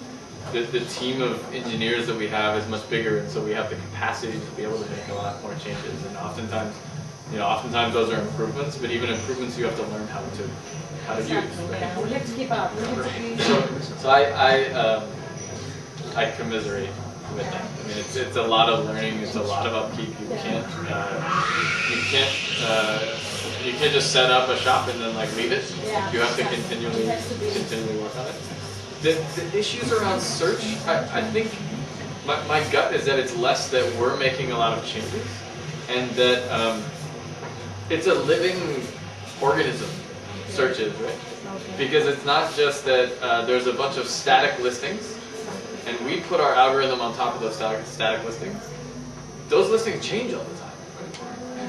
the team of engineers that we have is much bigger, and so we have the capacity to be able to make a lot more changes. And oftentimes those are improvements, but even improvements you have to learn how to use. Right? Yeah, we have to keep up. So I commiserate with that. I mean, it's a lot of learning. It's a lot of upkeep. You can't just set up a shop and then leave it. Yeah. You have to continually work on it. The issues around search, I think my gut is that it's less that we're making a lot of changes, and that it's a living organism. Search is, right? Because it's not just that there's a bunch of static listings, and we put our algorithm on top of those static listings. Those listings change all the time.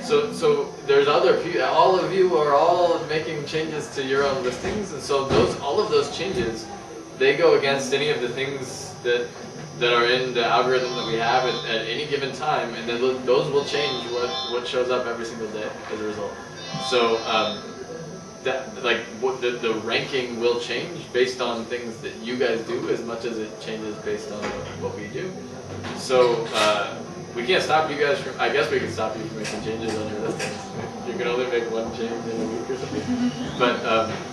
So there's other people, all of you are all making changes to your own listings, and so all of those changes, they go against any of the things that are in the algorithm that we have at any given time, and then those will change what shows up every single day as a result. So the ranking will change based on things that you guys do as much as it changes based on what we do. So we can't stop you guys from. I guess we can stop you from making changes on your listings. You can only make one change in a week or something. But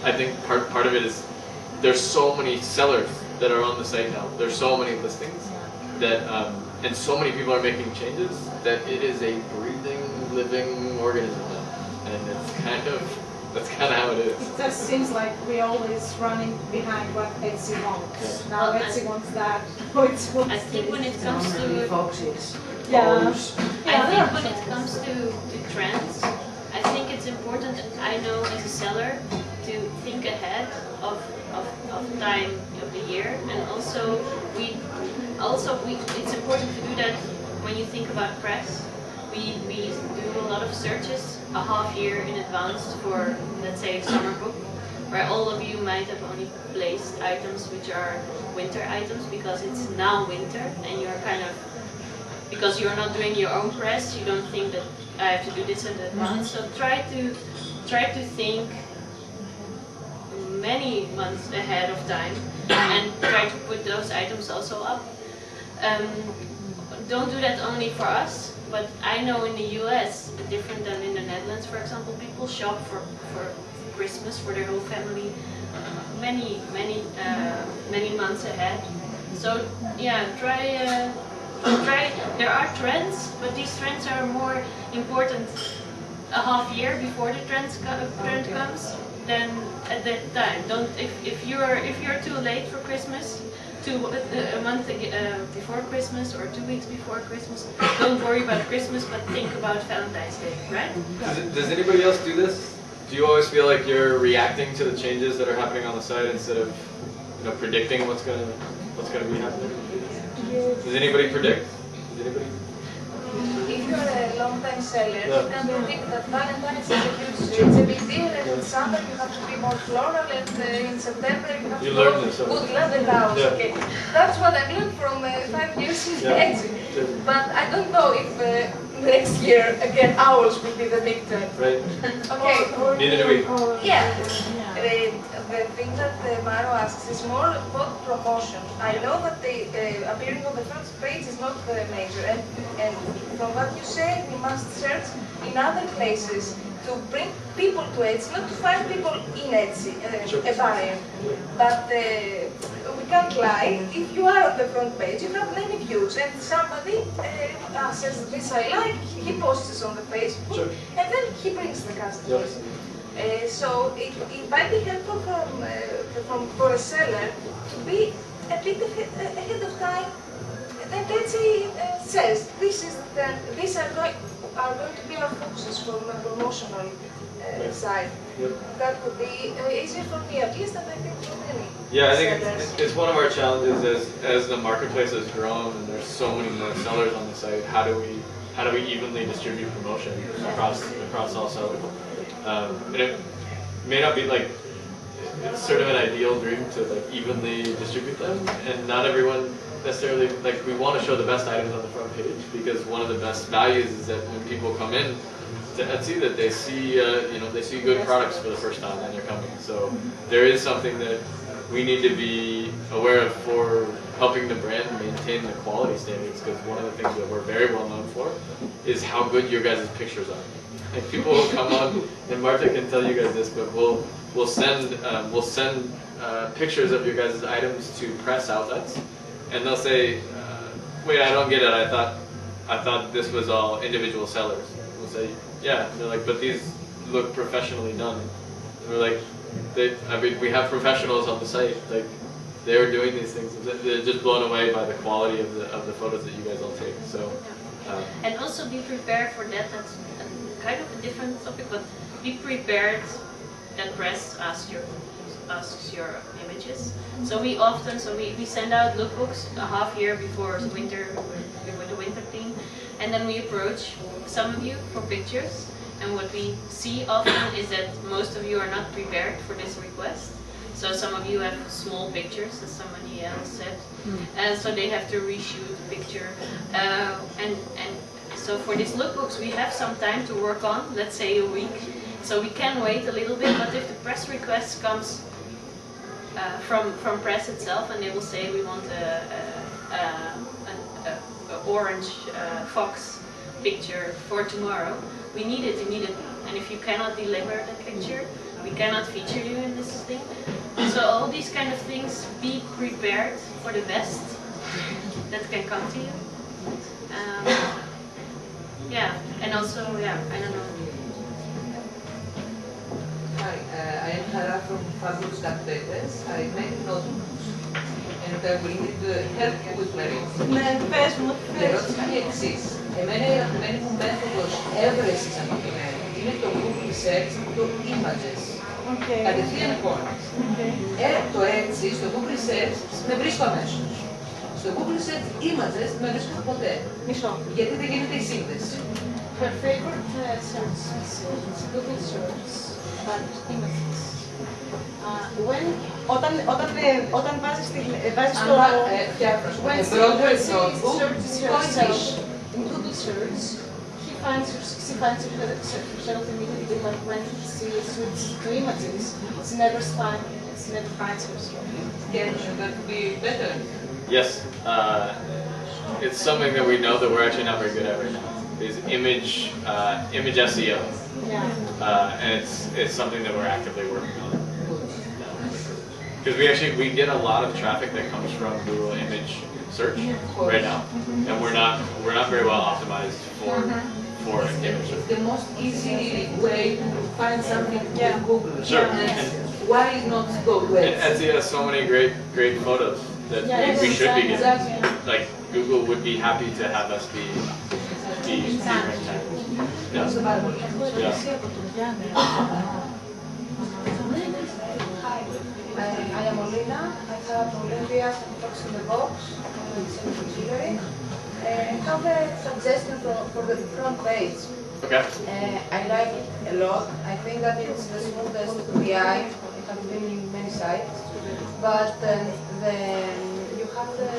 I think part of it is there's so many sellers that are on the site now. There's so many listings that and so many people are making changes that it is a breathing, living organism now, and that's kind of how it is. It just seems like we're always running behind what Etsy wants. Now Etsy wants that. I think when it comes to trends, I think it's important. I know as a seller to think ahead of time of the year, and also it's important to do that when you think about press. We do a lot of searches a half year in advance for, let's say, a summer book, where all of you might have only placed items which are winter items because it's now winter and you're because you're not doing your own press, you don't think that I have to do this in advance. So try to think many months ahead of time and try to put those items also up. Don't do that only for us, but I know in the US, different than in the Netherlands, for example, people shop for Christmas for their whole family many months ahead. So yeah, try. There are trends, but these trends are more important a half year before the trend comes than at that time. If you're too late for Christmas a month before Christmas or 2 weeks before Christmas. Don't worry about Christmas, but think about Valentine's Day, right? Does anybody else do this? Do you always feel like you're reacting to the changes that are happening on the site instead of predicting what's gonna be happening? Does anybody predict? Does anybody? If you're a long-time seller, you can predict that Valentine's is a huge, it's a big deal, and in summer you have to be more floral, and in September you have to go good leather house. Yeah. Okay, that's what I've learned from 5 years in Etsy. But I don't know if next year again owls will be the big trend. Right. Okay. Neither do we. Yeah. The thing that Maro asks is more about promotion. I know that the appearing on the first page is not major, and from what you said, we must search in other places to bring people to Etsy, not to find people in Etsy, a buyer. But we can't lie. If you are on the front page, you have many views, and somebody says, this I like, he posts it on the Facebook, and then he brings the customers. So it might be helpful for a seller to be a bit ahead of time. And Etsy says these are going to be our focuses from a promotional side. Yep. That would be easier for me, at least, and I think for many. Yeah, I think it's one of our challenges as the marketplace has grown and there's so many more sellers on the site. How do we evenly distribute promotion across all sellers? And it may not be like it's sort of an ideal dream to evenly distribute them, and not everyone necessarily we want to show the best items on the front page, because one of the best values is that when people come in to Etsy, that they see they see good products for the first time when they're coming. So there is something that we need to be aware of for helping the brand maintain the quality standards, because one of the things that we're very well known for is how good your guys' pictures are. And people will come on, and Marta can tell you guys this, but we'll send pictures of your guys' items to press outlets, and they'll say, "Wait, I don't get it. I thought this was all individual sellers." We'll say, "Yeah." And they're like, "But these look professionally done." And we're like, we have professionals on the site. They're doing these things. They're just blown away by the quality of the photos that you guys all take. So. And also be prepared for that. That's kind of a different topic, but be prepared that press asks your images. So we send out lookbooks a half year before the winter theme, and then we approach some of you for pictures. And what we see often is that most of you are not prepared for this request. So some of you have small pictures, as somebody else said, and so they have to reshoot the picture. And so for these lookbooks, we have some time to work on, let's say a week. So we can wait a little bit, but if the press request comes from press itself, and they will say we want an orange fox picture for tomorrow, we need it immediately. And if you cannot deliver that picture, we cannot feature you in this thing. So all these kind of things, be prepared for the best that can come to you. Yeah, and also, I don't know. Hi, I am Hara from Fabulous Cat Papers. I make notebooks, and I will need help with my reading. Η ερώτηση είναι η εξής. Εμένα η αγαπημένη μου μέθοδος έβρεσης ανθρωπινών είναι το Google Search, το Images. Κατευθείαν εικόνες. Το έτσι, στο Google Search με βρίσκω αμέσως. Στο Google Search Images δεν με βρίσκω ποτέ. Γιατί δεν γίνεται η σύνδεση. Her favorite search is Google Search, but images. Όταν βάζεις το... When somebody searches herself in Google Search, she finds herself immediately, but when she switches to images, she never finds herself. Can that be better? Yes. It's something that we know that we're actually not very good at right now. Is image SEO, and it's something that we're actively working on. Because we get a lot of traffic that comes from Google image search right now, and we're not very well optimized for image search. The most easy way to find something in Google. Sure. And why not go to Etsy? And Etsy has so many great photos. that Yes, we should be getting. exactly. Like Google would be happy to have us be ranked higher. Yeah. Yeah. I am Olina. I have Olympias and Fox in the Box. It's in Jewelry. I have a suggestion for the front page. Okay. I like it a lot. I think that it's the smoothest to the eye. I have been in many sites. But you have the,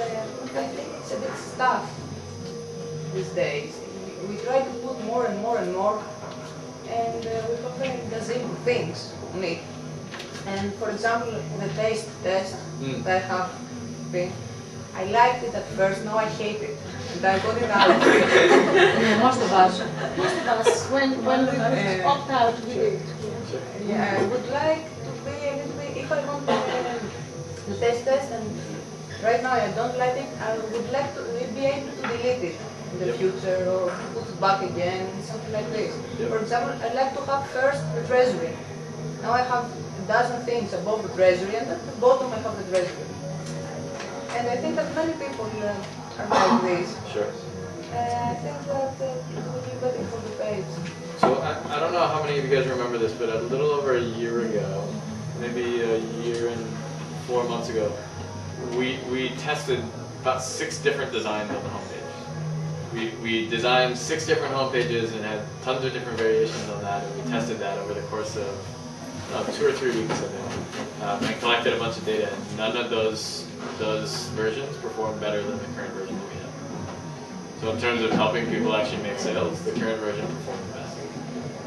I think it's a bit stuff these days. We try to put more and more and more, and we have a gazillion things on it. And for example, the taste test that I have been, I liked it at first, now I hate it. And I got it out. Most of us. When we opt out, we did. Yeah, I would like to be a little bit, if I want the taste test, and right now I don't like it, I would like to be able to delete it in the future or put it back again, something like this. For example, I'd like to have first the treasury. Now I have a dozen things above the treasury, and at the bottom I have the treasury. And I think that many people are like this. Sure. I think that it would be better for the page. So I don't know how many of you guys remember this, but a little over a year ago, maybe a year and 4 months ago, we tested about 6 different designs on the homepage. We designed 6 different homepages and had tons of different variations on that, and we tested that over the course of 2 or 3 weeks, I think, and collected a bunch of data, and none of those versions performed better than the current version that we have. So in terms of helping people actually make sales, the current version performed the best.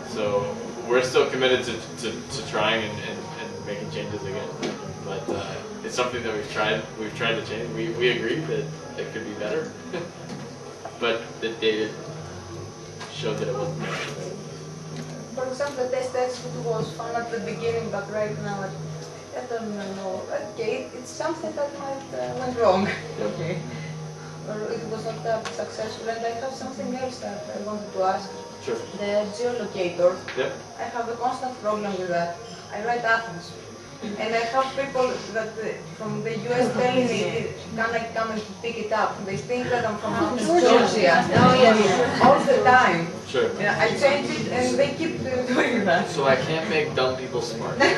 So we're still committed to trying and making changes again, but it's something that we've tried to change. We agree that it could be better, but the data showed that it wasn't better. For example, the test was fun at the beginning, but right now I don't know. Okay, it's something that might went wrong. Okay, or it was not that successful. And I have something else that I wanted to ask. Sure. The geolocator. Yep. I have a constant problem with that. I write Athens. And I have people that from the US telling me, can I come and pick it up? They think that I'm from Georgia. Oh yes, all the time. Sure. Yeah, I change it and they keep doing that. So I can't make dumb people smart. Can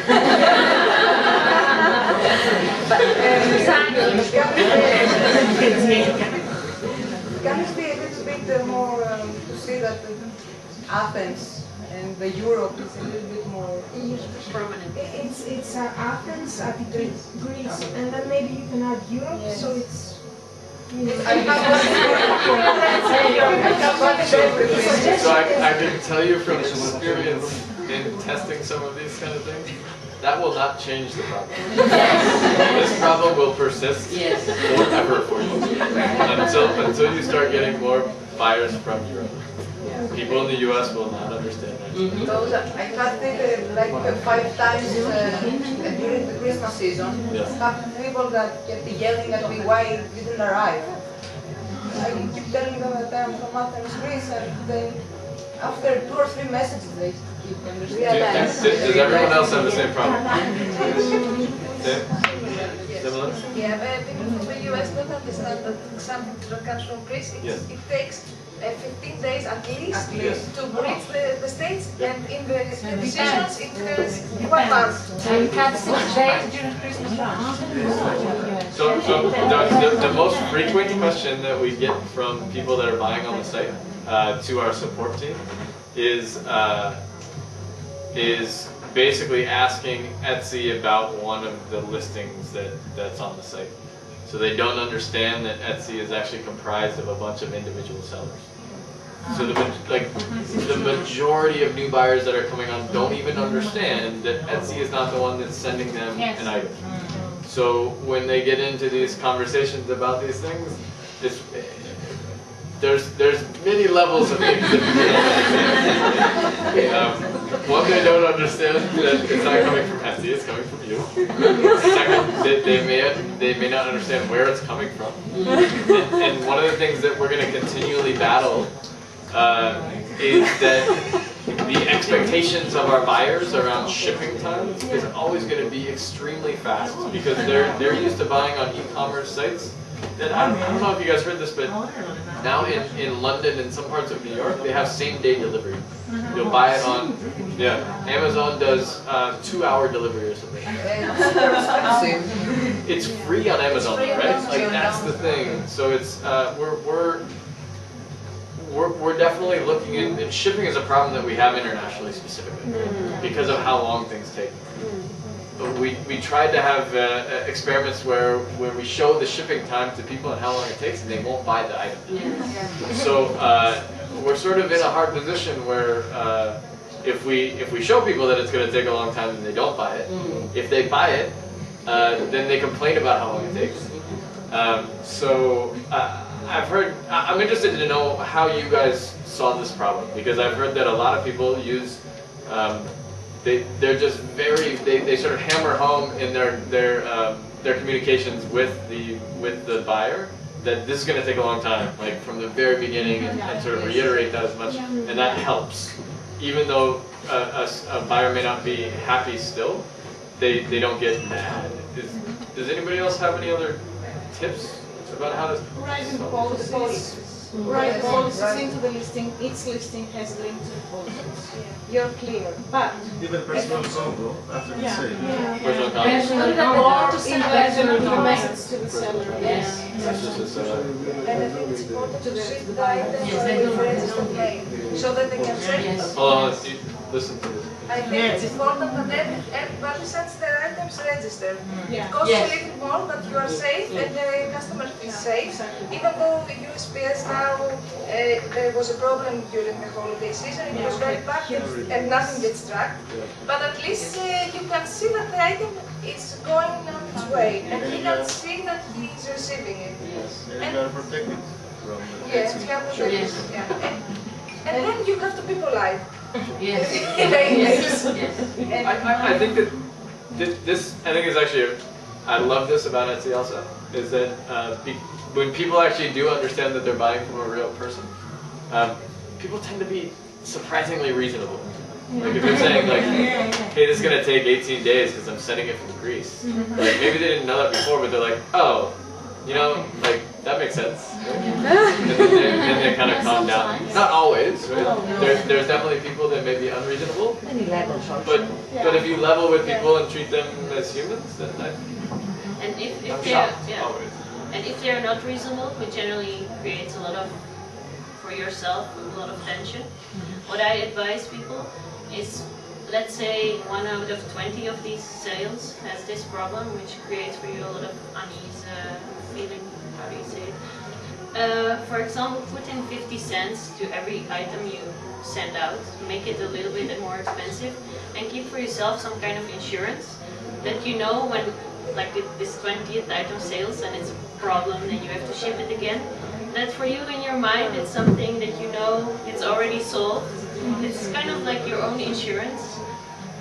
it be a little bit more to see that Athens and the Europe is a little bit more prominent? It's Athens, Greece, and then maybe you can add Europe, so it's. So I can tell you from experience in testing some of these kind of things, that will not change the problem. This problem will persist forever for you until you start getting more buyers from Europe. People in the US will not understand that. Because I had it like 5 times during the Christmas season. Yes. I have people that kept yelling at me why it didn't arrive. I keep telling them that I'm from Athens, Greece, and they, after 2 or 3 messages they keep understanding. Does everyone else have the same problem? Similar? Yeah, but people from the US don't understand that something that comes from Greece, it takes 15 days at least to reach the States, and in the decisions it has 1 month. So you have 6 days during Christmas time. So the most frequent question that we get from people that are buying on the site to our support team is basically asking Etsy about one of the listings that's on the site. So they don't understand that Etsy is actually comprised of a bunch of individual sellers. So the majority of new buyers that are coming on don't even understand that Etsy is not the one that's sending them an item. So when they get into these conversations about these things, there's many levels of things that people don't understand. One, they don't understand that it's not coming from Etsy, it's coming from you. Second, they may not understand where it's coming from. And one of the things that we're going to continually battle is that the expectations of our buyers around shipping times is always going to be extremely fast because they're used to buying on e-commerce sites. And I don't know if you guys heard this, but now in London and some parts of New York, they have same-day delivery. You'll buy it on, Amazon does 2-hour delivery or something. It's free on Amazon, right? Like that's the thing. So it's we're definitely looking in. Shipping is a problem that we have internationally specifically because of how long things take. But we tried to have experiments where we show the shipping time to people and how long it takes, and they won't buy the item. So we're sort of in a hard position where if we show people that it's going to take a long time and they don't buy it, if they buy it, then they complain about how long it takes. I've heard. I'm interested to know how you guys solve this problem because I've heard that a lot of people use. They're just they sort of hammer home in their communications with the buyer that this is going to take a long time, like from the very beginning, and sort of reiterate that as much, and that helps. Even though a buyer may not be happy still, they don't get mad. Does anybody else have any other tips about how to writing policies? Write policies into the listing. Each listing has a link to the policies. You're clear, but even personal combo after the sale. Personal combo. Or to send a message to the seller. Yes. And I think it's important to ship the items with registered name so that they can check. Oh, listen to this. I think it's important that everybody sends their items registered. It costs a little more, but you are safe and the customer is safe. Even though USPS now, there was a problem during the holiday season, it was very packed and nothing gets tracked. But at least you can see that the item is going on its way and he can see that he is receiving it. Yes, and you are protected from yes, you are protected. Yeah. And then you have to be polite. Yes. I think that this I think is actually I love this about Etsy also is that when people actually do understand that they're buying from a real person, people tend to be surprisingly reasonable. Like if you're saying like, hey, this is gonna take 18 days because I'm sending it from Greece. Like maybe they didn't know that before, but they're like, oh, you know, like that makes sense. And then they kind of calm down. Not always, right? There's definitely people that may be unreasonable. But if you level with people and treat them as humans, then and if I'm they're shocked, always. And if they're not reasonable, it generally creates a lot of for yourself a lot of tension. What I advise people is, let's say 1 out of 20 of these sales has this problem, which creates for you a lot of unease feeling. How do you say it? For example, put in 50 cents to every item you send out. Make it a little bit more expensive, and keep for yourself some kind of insurance that you know when, like this 20th item sales and it's a problem, then you have to ship it again. That for you in your mind, it's something that you know it's already solved. It's kind of like your own insurance,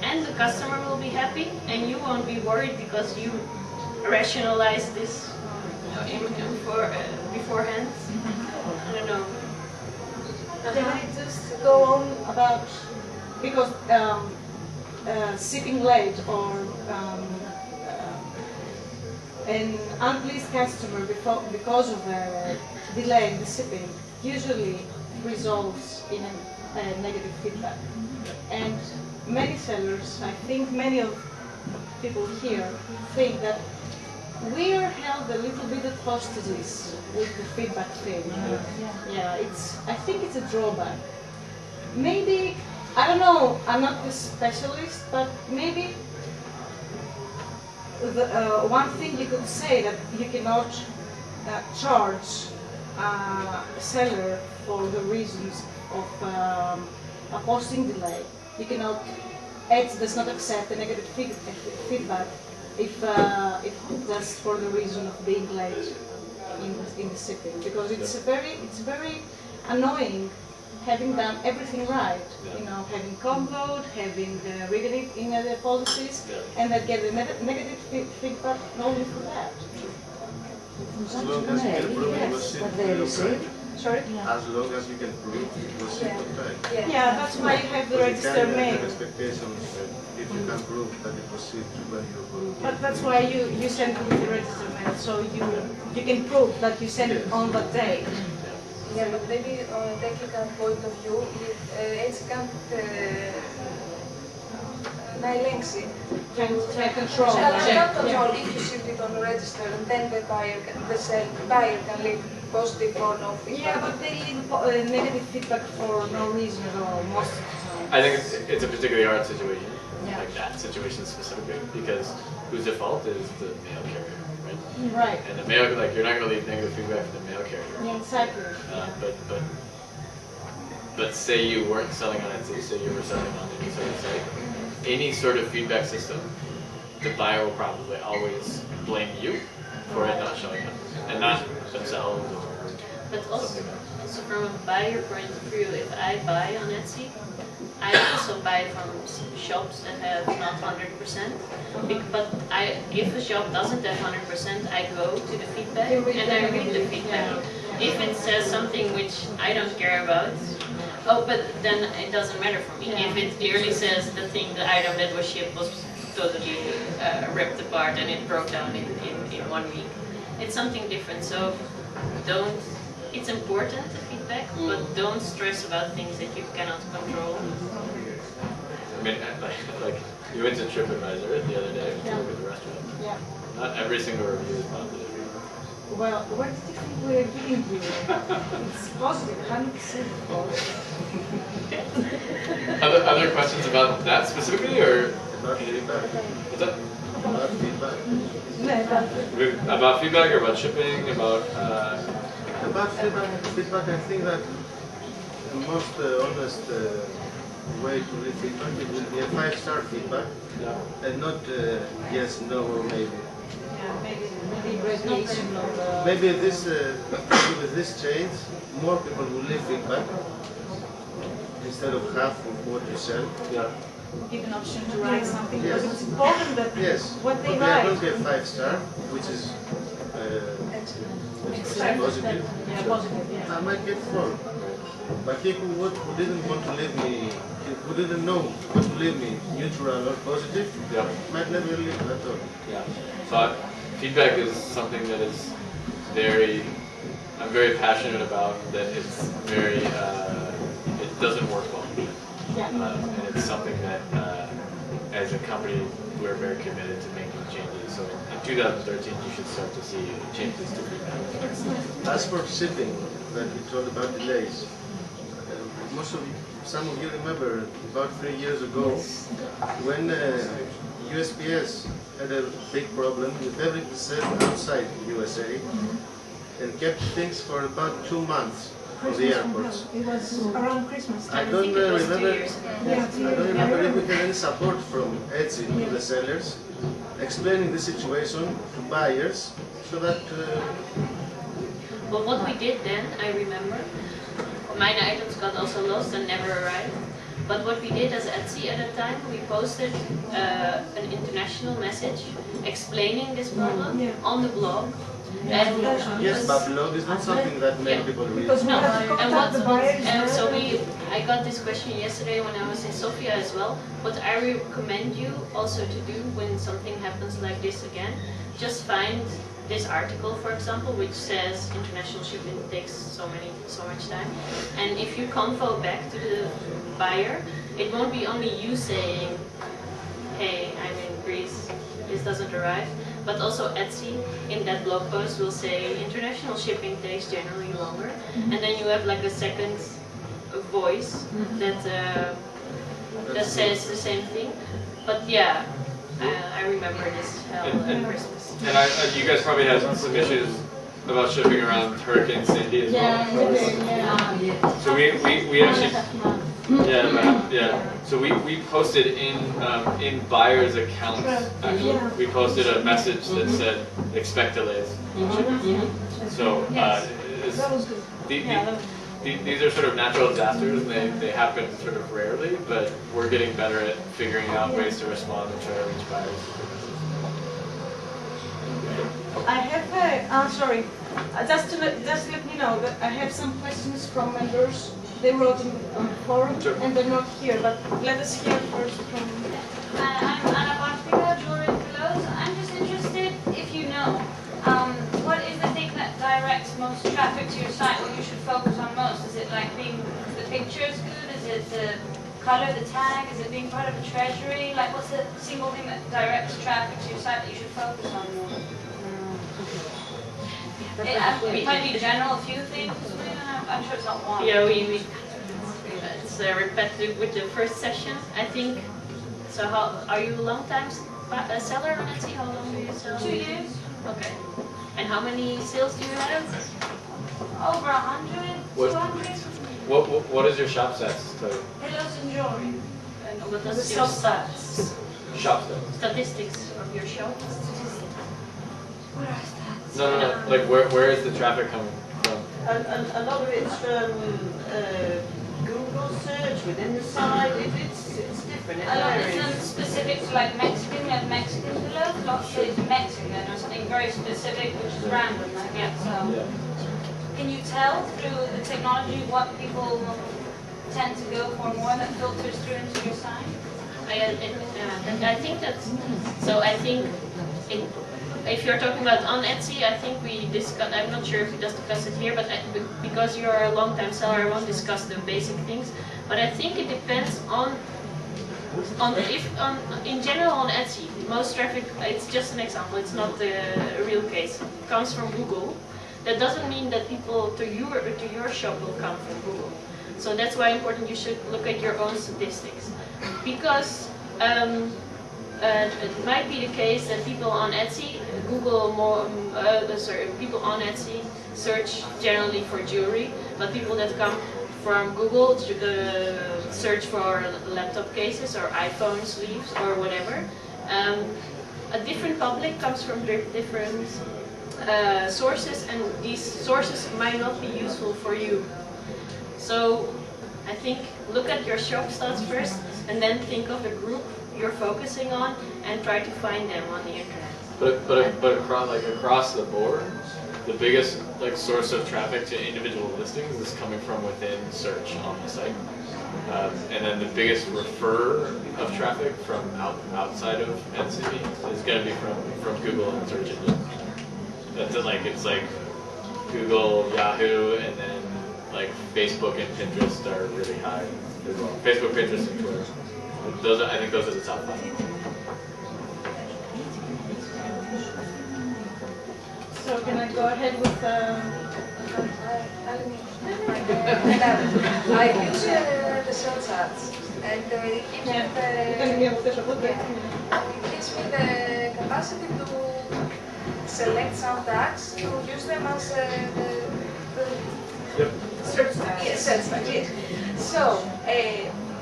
and the customer will be happy, and you won't be worried because you rationalize this beforehand. I don't know. Can I just go on about, because shipping late or an unpleased customer because of a delay in the shipping usually results in a negative feedback. And many sellers, I think many of people here think that we are held a little bit at hostages with the feedback thing. Yeah, I think it's a drawback. Maybe, I don't know, I'm not a specialist, but maybe one thing you could say that you cannot charge a seller for the reasons of a posting delay. You cannot, Etsy does not accept a negative feedback if that's for the reason of being late in the shipping, because it's very annoying having done everything right, you know, having convoed, having written it in the policies, and then get a negative feedback only for that. As long as you can prove it was shipped, Sorry? As long as you can prove it was shipped on time. Yeah, that's why you have the register Have mail. expectations if you can prove that it was shipped when you were. But that's why you send it with the register mail, so you can prove that you sent it on that day. Yeah, but maybe on a technical point of view, έτσι κάνουν να ελέγξει. Check control. Can't control if you ship it on the register and then the buyer can leave positive or no feedback. Yeah, but they leave negative feedback for no reason at all, most of the time. I think it's a particularly hard situation, like that situation specifically, because whose default is the mail carrier, right? Right. And the mail, like, you're not going to leave negative feedback for the mail carrier. Yeah, exactly. But say you weren't selling on Etsy, say you were selling on any sort of site, any sort of feedback system, the buyer will probably always blame you for it not showing up, and not themselves or But also, something else. so from a buyer point of view, if I buy on Etsy, I also buy from shops that have not 100%. But if a shop doesn't have 100%, I go to the feedback and I read the feedback. If it says something which I don't care about, but then it doesn't matter for me. If it clearly says the item that was shipped was totally ripped apart and it broke down in 1 week, it's something different. So it's important, the feedback, but don't stress about things that you cannot control. I mean, like you went to TripAdvisor the other day to look at the restaurant. Yeah. Not every single review is positive. Well, what do you think we're giving you? It's positive, 100% positive. Other questions about that specifically, or About feedback. what's that? About feedback. About feedback, or about shipping, about About feedback, I think that the most honest way to read feedback, it will be a 5-star feedback, and not yes, no, or maybe. Yeah, maybe radiation of Maybe with this change, more people will leave feedback instead of half of what you sell. give an option to write something, Yes. because it's important that what they but write. They don't get 5-star, which is positive. Yeah, positive, yeah. I might get 4. But people who didn't want to leave me, who didn't know what to leave me, neutral or positive, might never leave at all. Yeah. So feedback is something that is I'm very passionate about. That it's very, it doesn't work well, and it's something that as a company we're very committed to making changes. So in 2013 you should start to see changes to feedback. As for shipping, that we talked about delays, some of you remember about 3 years ago when USPS had a big problem with everything sent outside USA and kept things for about 2 months on the airports. It was around Christmas I time. don't remember. Yeah, I don't remember if we had any support from Etsy to the sellers, explaining the situation to buyers, so that. Well, what we did then, I remember, mine items got also lost and never arrived. But what we did as Etsy at that time, we posted an international message explaining this problem on the blog. Yes, but blog is not something that many people read. No, and so I got this question yesterday when I was in Sofia as well. What I recommend you also to do when something happens like this again, just find this article, for example, which says international shipping takes so much time. And if you convo back to the buyer, it won't be only you saying, hey, I'm in Greece, this doesn't arrive, but also Etsy in that blog post will say international shipping takes generally longer, and then you have like a second voice that says the same thing. But yeah, I remember this hell at Christmas. And you guys probably had some issues about shipping around Hurricane Sandy as well. So we actually So we posted in buyers' accounts. Actually, we posted a message that said expect delays. So these are sort of natural disasters, and they happen sort of rarely. But we're getting better at figuring out ways to respond and try to reach buyers. I have sorry. Just let me know that I have some questions from members. They wrote on the forum, and they're not here. But let us hear first from. I'm Anna Bartika, Jewelry and Clothes. I'm just interested if you know what is the thing that directs most traffic to your site? What you should focus on most? Is it like being the pictures good? Is it the color, the tag? Is it being part of a treasury? Like, what's the single thing that directs traffic to your site that you should focus on more? It might be general, a few things. I'm sure it's not one. Yeah, it's repetitive with the first session, I think. So, how are you a long time seller on Etsy? How long do you sell? 2 years. Okay. And how many sales do you have? Over 100, 200. What is your shop stats? Pillows and jewelry. And what does The your stats. Shop stats. statistics of your shop? What are stats? No. Like where is the traffic coming from? A lot of it's from Google search within the site. It's different. It A lot varies. isn't specific to like Mexican, we have Mexican pillows, lots say Mexican or something very specific which is random, I guess. So can you tell through the technology what people tend to go for more that filters through into your site? I think that's so. I think if you're talking about on Etsy, I think we discuss. I'm not sure if we just discuss it here, but because you're a long-time seller, I won't discuss the basic things. But I think it depends on in general on Etsy. Most traffic, it's just an example. It's not the real case. It comes from Google. That doesn't mean that people to your shop will come from Google. So that's why important you should look at your own statistics, because it might be the case that people on Etsy people on Etsy search generally for jewelry, but people that come from Google search for laptop cases or iPhone sleeves or whatever. A different public comes from different sources, and these sources might not be useful for you. So I think look at your shop stats first, and then think of the group you're focusing on, and try to find them on the internet. But across the board, the biggest source of traffic to individual listings is coming from within search on the site, and then the biggest refer of traffic from outside of Etsy is going to be from Google and search engine. That's it's like Google, Yahoo, and then Facebook and Pinterest are really high as well. Facebook, Pinterest, and Twitter. I think those are the top 5. So can I go ahead with I use the search ads, and it gives me the capacity to select some tags to use them as the search tags. Yes, search tags. Yes. So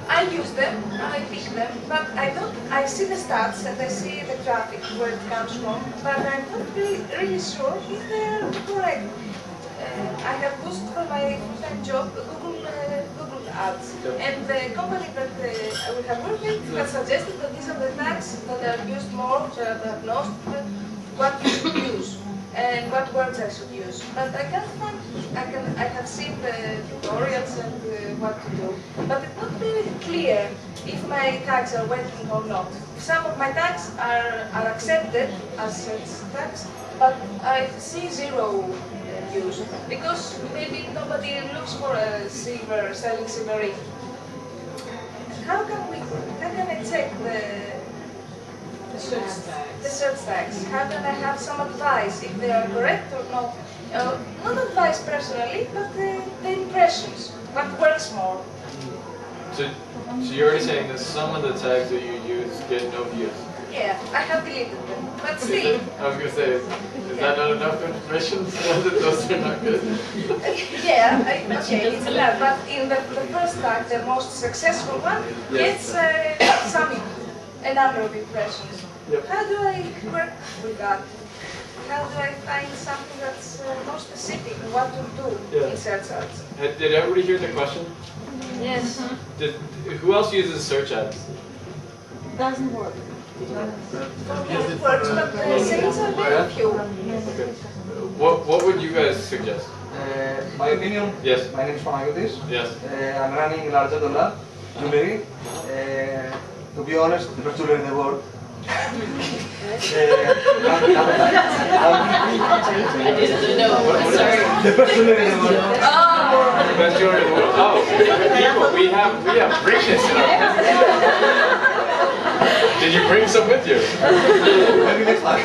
I use them, I pick them, but I see the stats and I see the traffic where it comes from, but I'm not really sure if they are correct. I have used for my full-time job Google Ads, and the company that we have worked with has suggested that these are the tags that are used more to diagnose what you should use and what words I should use. But I can't find. I have seen the tutorials and what to do, but it's not very clear if my tags are working or not. Some of my tags are accepted as search tags, but I see zero use because maybe nobody looks for a selling silver ring. How can I check the search tags? How can I have some advice if they are correct or not? Not advice personally, but the impressions. What works more? So you're already saying that some of the tags that you use get no views? Yeah, I have deleted them, but still. I was going to say, is that not enough information to know that those are not good? Yeah, okay, it's enough, but in the first tag, the most successful one, gets a number of impressions. Yep. How do I work with that? How do I find something that's more specific, what to do in search ads? Did everybody hear the question? Yes. Who else uses search ads? Doesn't work. It works, but the sales are very few. Okay. What would you guys suggest? My opinion. Yes. My name is Panayotis. Yes. I'm running larger dollar jewelry. To be honest, the best jewelry in the world. I didn't know. Sorry. The best jewelry in the world. The best jewelry in the world. Oh, people, we have richness in our Did you bring some with you? Maybe next time.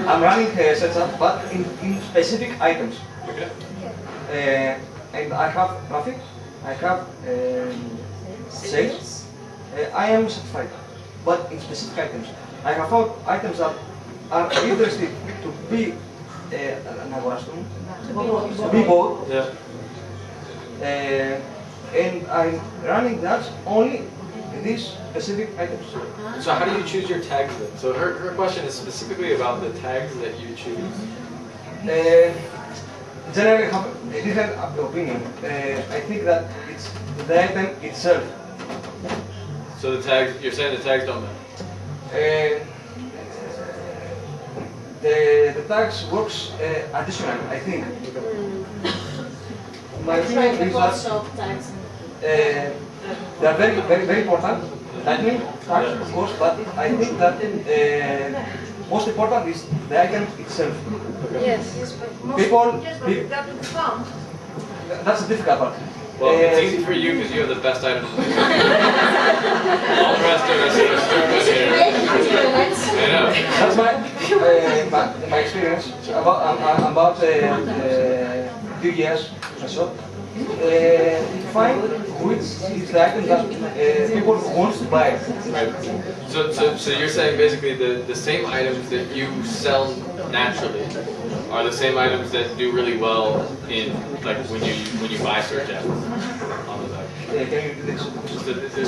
I'm running setup, but in specific items. Okay. And I have traffic, I have sales. I am satisfied, but in specific items. I have found items that are interested to be bought. Yeah. And I'm running that only these specific items. So how do you choose your tags then? So her question is specifically about the tags that you choose. Generally, I have a different opinion. I think that it's the item itself. So the tags, you're saying the tags don't matter? The tags works additionally, I think. My opinion is that they are very important. Lightning tags, of course, but I think that most important is the item itself. Yes. People, That would count. that's the difficult part. Well, it's easy for you because you have the best items. All the rest of us are struggling here. I know. That's my experience about 2 years or so. Find which is the item that people want to buy. Right. So you're saying basically the same items that you sell naturally are the same items that do really well in like when you buy search ads on the site. Can you do this?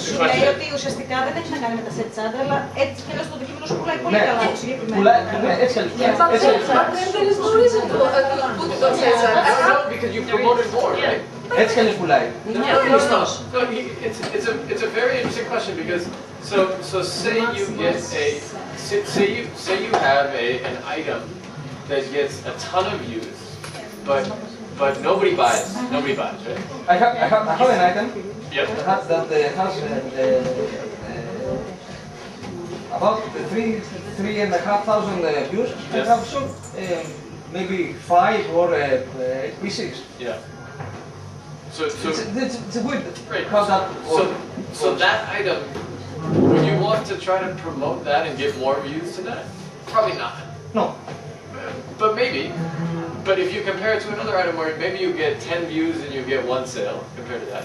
Σου λέει ότι ουσιαστικά δεν έχει να κάνει με τα search ad, αλλά έτσι και το αντικείμενο σου πουλάει πολύ καλά το συγκεκριμένο. Ναι, έτσι But there is no reason to put it on search ad. No, because you promoted more, right? Έτσι κι πουλάει. It's a very interesting question because so say you get say you have an item that gets a ton of views, but nobody buys, right? I have an item. Yep. That has about 3,500 views. Yes. I have sold maybe 5 or 8 pieces. Yeah. So It's weird right. how that So that item, would you want to try to promote that and get more views to that? Probably not. No. But maybe. But if you compare it to another item where maybe you get 10 views and you get 1 sale compared to that,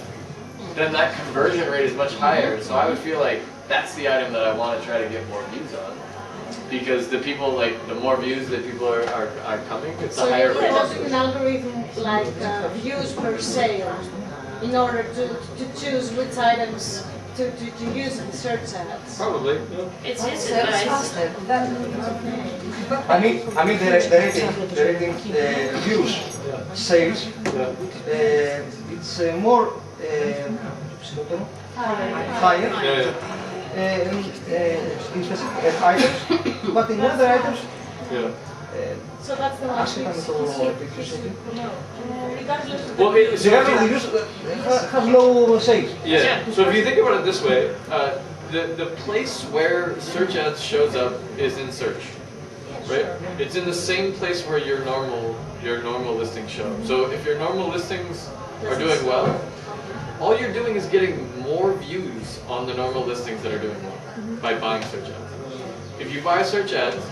then that conversion rate is much higher. So I would feel like that's the item that I want to try to get more views on. Because the people, like, the more views that people are coming, it's a higher rate. So you're using an algorithm like views per sale in order to choose which items to use in search ads. Probably. It's his advice. I mean the rating views, sales, it's more higher in specific items, but in other items. Yeah. So that's the one regardless of Well, The views have low sales. Yeah. So if you think about it this way, the place where search ads shows up is in search, right? It's in the same place where your normal listings show. So if your normal listings are doing well, all you're doing is getting more views on the normal listings that are doing well by buying search ads. If you buy search ads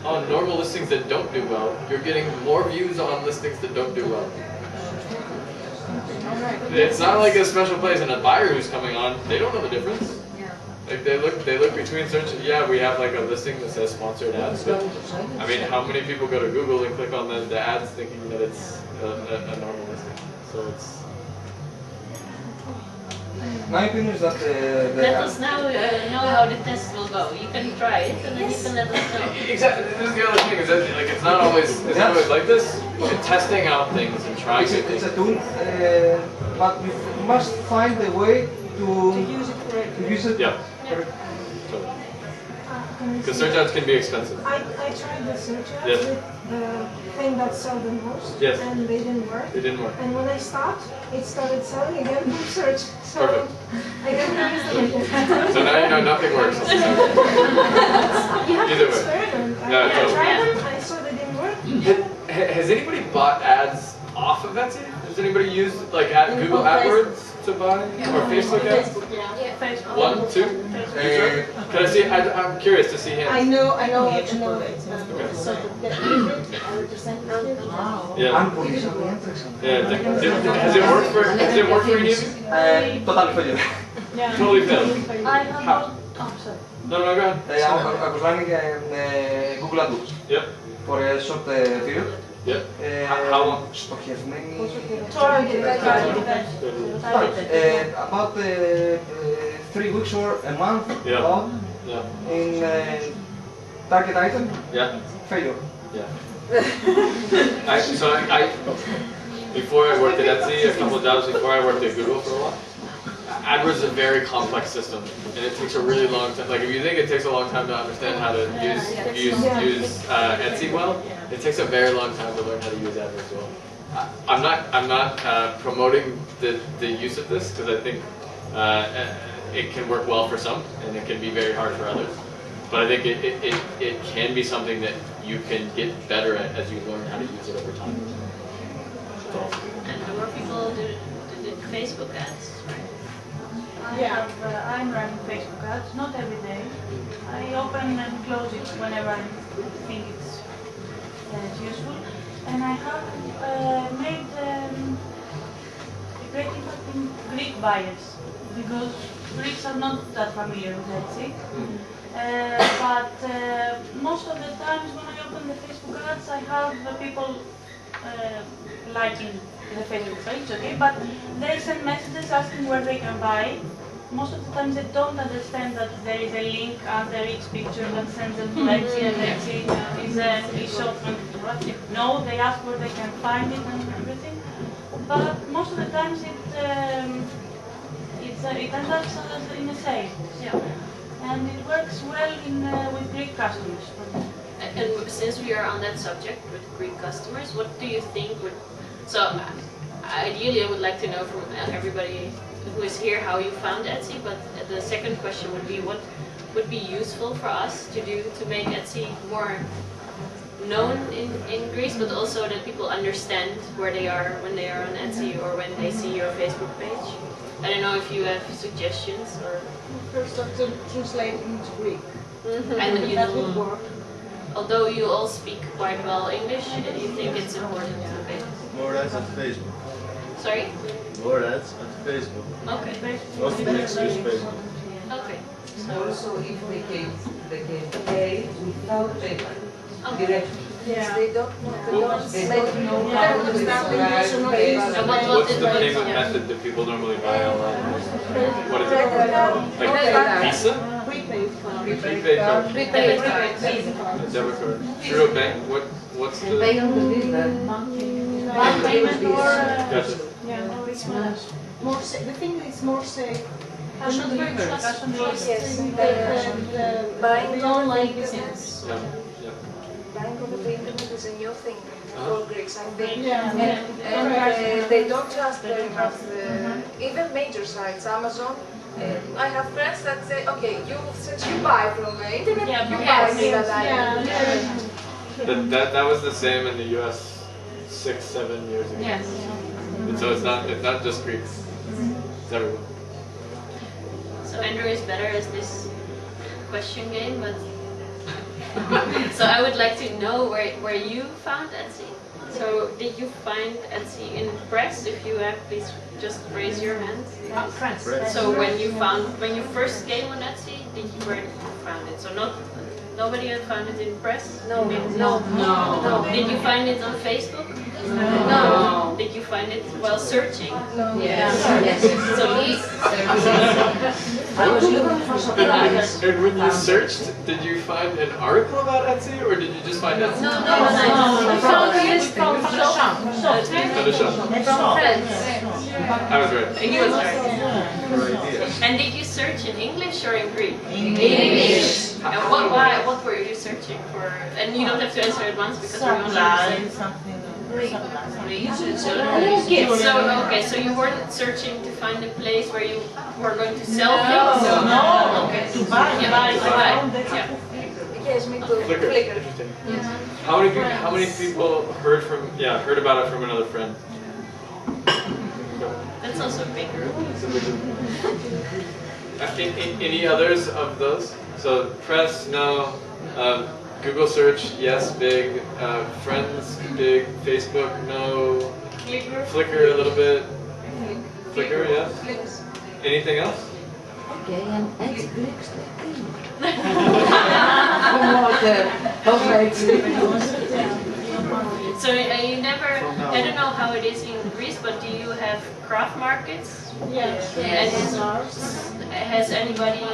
on normal listings that don't do well, you're getting more views on listings that don't do well. It's not like a special place and a buyer who's coming on, they don't know the difference. Like they look between search. Yeah, we have like a listing that says sponsored ads, but I mean, how many people go to Google and click on the ads thinking that it's a normal listing? So it's. My opinion is that Let us now know how the test will go. You can try it and then you can let us know. Exactly. This is the other thing is that like it's not always like this. You're testing out things and trying new things. It's a tool, but we must find a way to use it correctly. To use it. Yeah. Because search ads can be expensive. I tried the search ads Yes. with thing that sell the most, Yes. and they didn't work. It didn't work. And when I stopped, it started selling again from search. So Perfect. I never used them again. So now you know nothing works. You have Either to way. experiment. Yeah, I totally. tried them, I saw they didn't work. Has anybody bought ads off of Etsy? Has anybody used like Google AdWords to buy or Facebook ads? Yeah, Facebook. One, two. Can I see? I'm curious to see hands. I know it. Okay. So get rid of it, I would just send it to you. Yeah. Yeah. Has it worked for? Has it worked for any of you? Total failure. Totally failed. I have How? not. Oh, sorry. No, go ahead. I was running Google AdWords Yep. for a short period. Yep. How long? Στοχευμένη. About 3 weeks or a month. Yeah. About Yeah. in target item. Yeah. Failure. Yeah. Before I worked at Etsy, a couple of jobs before I worked at Google for a while. AdWords is a very complex system, and it takes a really long time. Like if you think it takes a long time to understand how to use Etsy well, it takes a very long time to learn how to use AdWords well. I'm not promoting the use of this because I think it can work well for some, and it can be very hard for others. But I think it can be something that you can get better at as you learn how to use it over time. And the more people do Facebook ads, right? I'm running Facebook ads, not every day. I open and close it whenever I think it's useful. And I have made a great impact in Greek buyers because Greeks are not that familiar with Etsy. But most of the times when I open the Facebook ads, I have people liking the Facebook page, okay? But they send messages asking where they can buy. Most of the times they don't understand that there is a link under each picture that sends them to Etsy, and Etsy is an e-shop. No, they ask where they can find it and everything. But most of the times it ends up in a sale. Yeah. And it works well with Greek customers. And since we are on that subject with Greek customers, what do you think would... So, ideally I would like to know from everybody who is here how you found Etsy, but the second question would be what would be useful for us to do to make Etsy more known in Greece, but also that people understand where they are when they are on Etsy or when they see your Facebook page. I don't know if you have suggestions or... First have to translate into Greek. And you that would work. Although you all speak quite well English, do you think it's important to make? More ads at Facebook. Sorry? More ads at Facebook. Okay. Most Greeks use Facebook. Okay. Also, if they can pay without payment, directly. Yes, they don't know know how to describe PayPal. What's the payment method that people normally buy online? What is it? Like Visa? Prepaid card. Prepaid card. Debit card. Through a bank? What's the... Pay on the business. Bank payment or... Gotcha. Yeah, it's more safe. The thing is more safe. Cash on delivery. Cash on delivery. Yes, The online business. Yeah. buying over the internet is a new thing for Greeks, I think. Yeah. And they don't trust very much even major sites, Amazon. I have friends that say, okay, since you buy from the internet, you buy me that item. That was the same in the US 6-7 years ago. Yes. And so it's not just Greeks. It's everyone. So Andrew is better as this question game, but so I would like to know where you found Etsy. So did you find Etsy in press? If you have, please just raise your hand. Press. So when you first came on Etsy, where did you found it? So nobody had found it in press? No. Did you find it on Facebook? No. Did you find it while searching? No. Yes. So I was looking for supplies. And when you searched, did you find an article about Etsy, or did you just find Etsy? No. I found it from the shop. From the shop. From friends. I was right. He was right. For ideas. And did you search in English or in Greek? English. And what were you searching for? And you don't have to answer at once because we only Supply, understand. something. So you weren't searching to find a place where you were going to sell things? No. Okay. To buy. Yeah. Yes, me too. Flickr. Flickr. Interesting. How many people heard about it from another friend? That's also a big group. Any others of those? So press, no. Google search, yes, big. Friends, big. Facebook, no. Flickr a little bit. Flickr, yes. Anything else? Okay, and it's Greeks. So you never, I don't know how it is in Greece, but do you have craft markets? Yes. And has anybody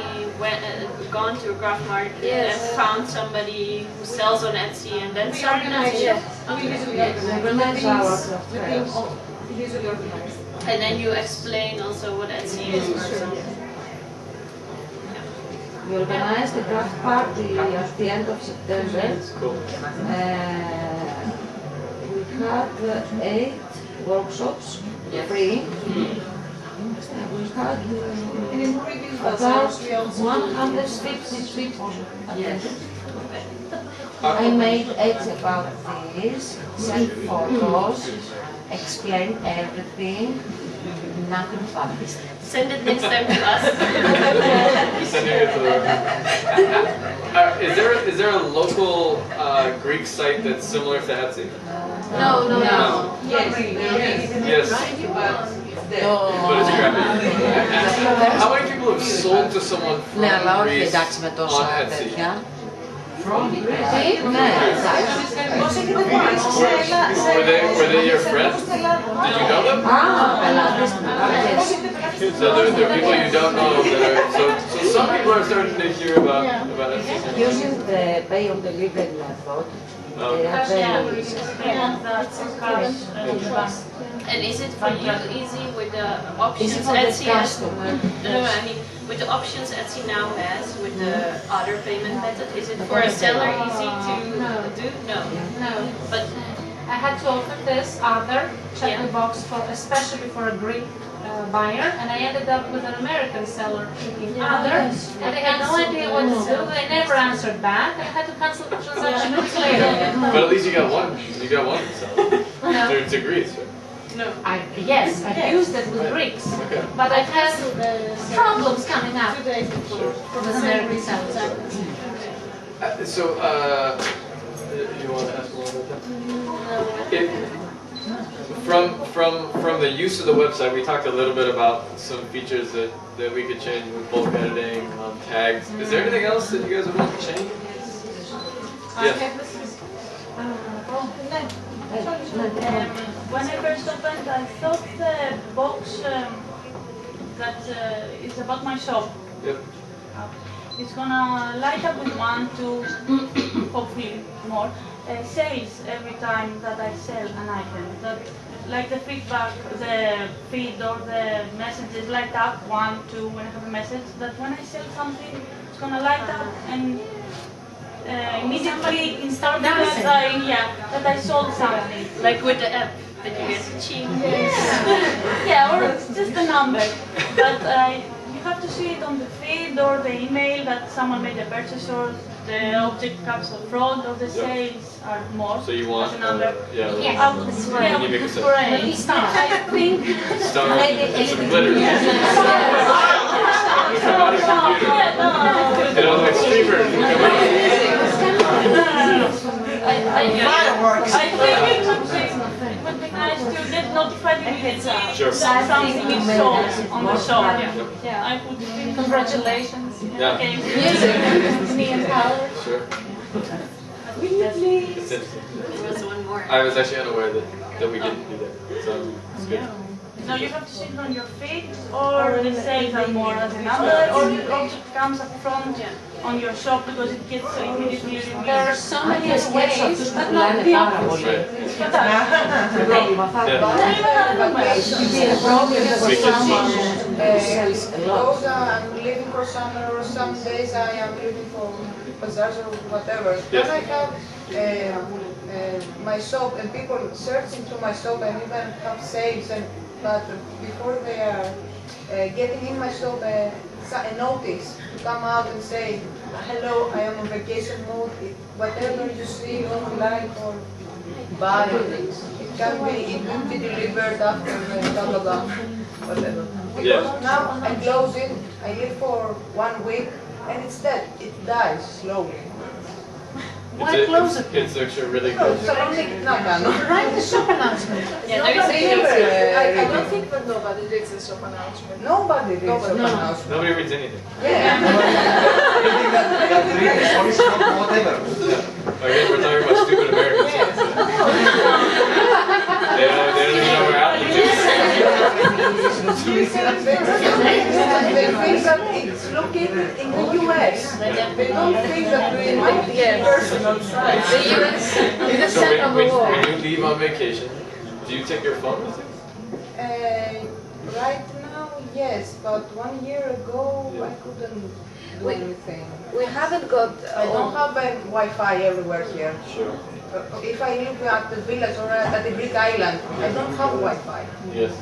gone to a craft market and found somebody who sells on Etsy and then selling on Etsy? And then you explain also what Etsy is, for example. We organized a craft party at the end of September. Cool. We had 8 workshops, free. We had about 150 people attended. I made ads about this, sent photos, explained everything, nothing published. Send it next time to us. Sending it to is there a local Greek site that's similar to Etsy? No. Yes, there is. Yes. But it's crappy. How many people have sold to someone from Greece on Etsy? Were they your friends? Did you know them? So there are people you don't know that are, so some people are starting to hear about Etsy. Using the pay on delivery method, they are very easy. And is it for you easy with the options Is it for the Etsy has? customer? No, I mean with the options Etsy now has with the other payment method, is it for a seller easy to do? No. No. But I had to open this other check the box for, especially for a Greek buyer, and I ended up with an American seller clicking other, and they had no idea what to do. They never answered back, and I had to cancel the transaction weeks later. But at least you got one. You got one to sell. No. To Greece, right? no. Yes, I've used it with Greeks, Okay. but I've had problems coming up with American sellers. You want to ask more about that? From the use of the website, we talked a little bit about some features that we could change with bulk editing, tags. Is there anything else that you guys would want to change? Yes. When I first opened, I thought the box that is about my shop. Yep. It's gonna light up with 1, 2, hopefully more sales every time that I sell an item. That, like the feedback, the feed or the messages light up 1, 2 when I have a message. That when I sell something, it's gonna light up and immediately instantly that I sold something. Like with the app that you get cheap. Yeah, or it's just a number. But you have to see it on the feed or the email that someone made a purchase or the object comes up front or the sales are more. So you want as a number. Can you make a set? I think Star, some glitter. Come out of computer. Get on like streamers. I think it would be nice to get notified immediately Sure. that something is sold on the shop. Yeah, I would think Congratulations. Yeah. Okay. Me and Tyler. Sure. Will you please? There was one more. I was actually unaware that we didn't do that, so it's good. No, you have to see it on your feed, or the sales are more as a number, or the object comes up front on your shop because it gets immediately removed. There are so many ways, but not the obvious. Because I'm leaving for summer or some days I am leaving for bazaars or whatever. Then I have my shop and people searching through my shop and even have sales. But before they are getting in my shop, a notice to come out and say, hello, I am on vacation mode. Whatever you see online or buy, it can be delivered after blah blah blah, whatever. Because now I close it, I live for 1 week, and it's dead. It dies slowly. Why close it? It's actually really good. Write the shop announcement. Yeah, I don't think that nobody reads the shop announcement. Nobody reads the shop announcement. Nobody reads anything. Yeah. Whatever. Again, we're talking about stupid Americans. They don't even know where Athens is. They think that it's located in the US. They don't think that we might be a personal site. The US is the center of the world. When you leave on vacation, do you take your phone with you? Right now, yes, but 1 year ago I couldn't do anything. We haven't got. I don't have Wi-Fi everywhere here. Sure. If I live at the village or at the Greek island, I don't have Wi-Fi. Yes.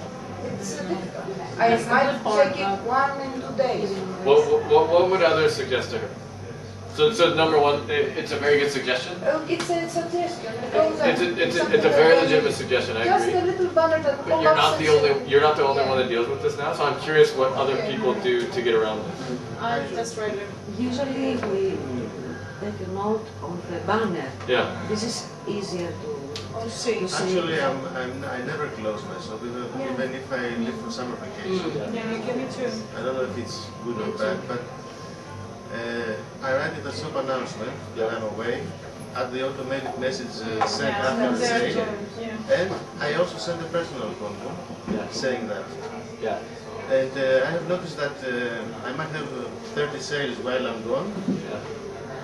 It's difficult. I might check it 1 in 2 days. What would others suggest to her? So number one, it's a very good suggestion. It's a suggestion. It's a very legitimate suggestion. I agree. Just a little banner that But you're not the only one that deals with this now. So I'm curious what other people do to get around this. That's right. Usually we take a note on the banner. Yeah. This is easier to see. Actually, I never close myself, even if I live for summer vacation. Yeah, me too. I don't know if it's good or bad, but I write it as shop announcement that I'm away, at the automated message sent after the sale, and I also send a personal convo saying that. Yeah. And I have noticed that I might have 30 sales while I'm gone,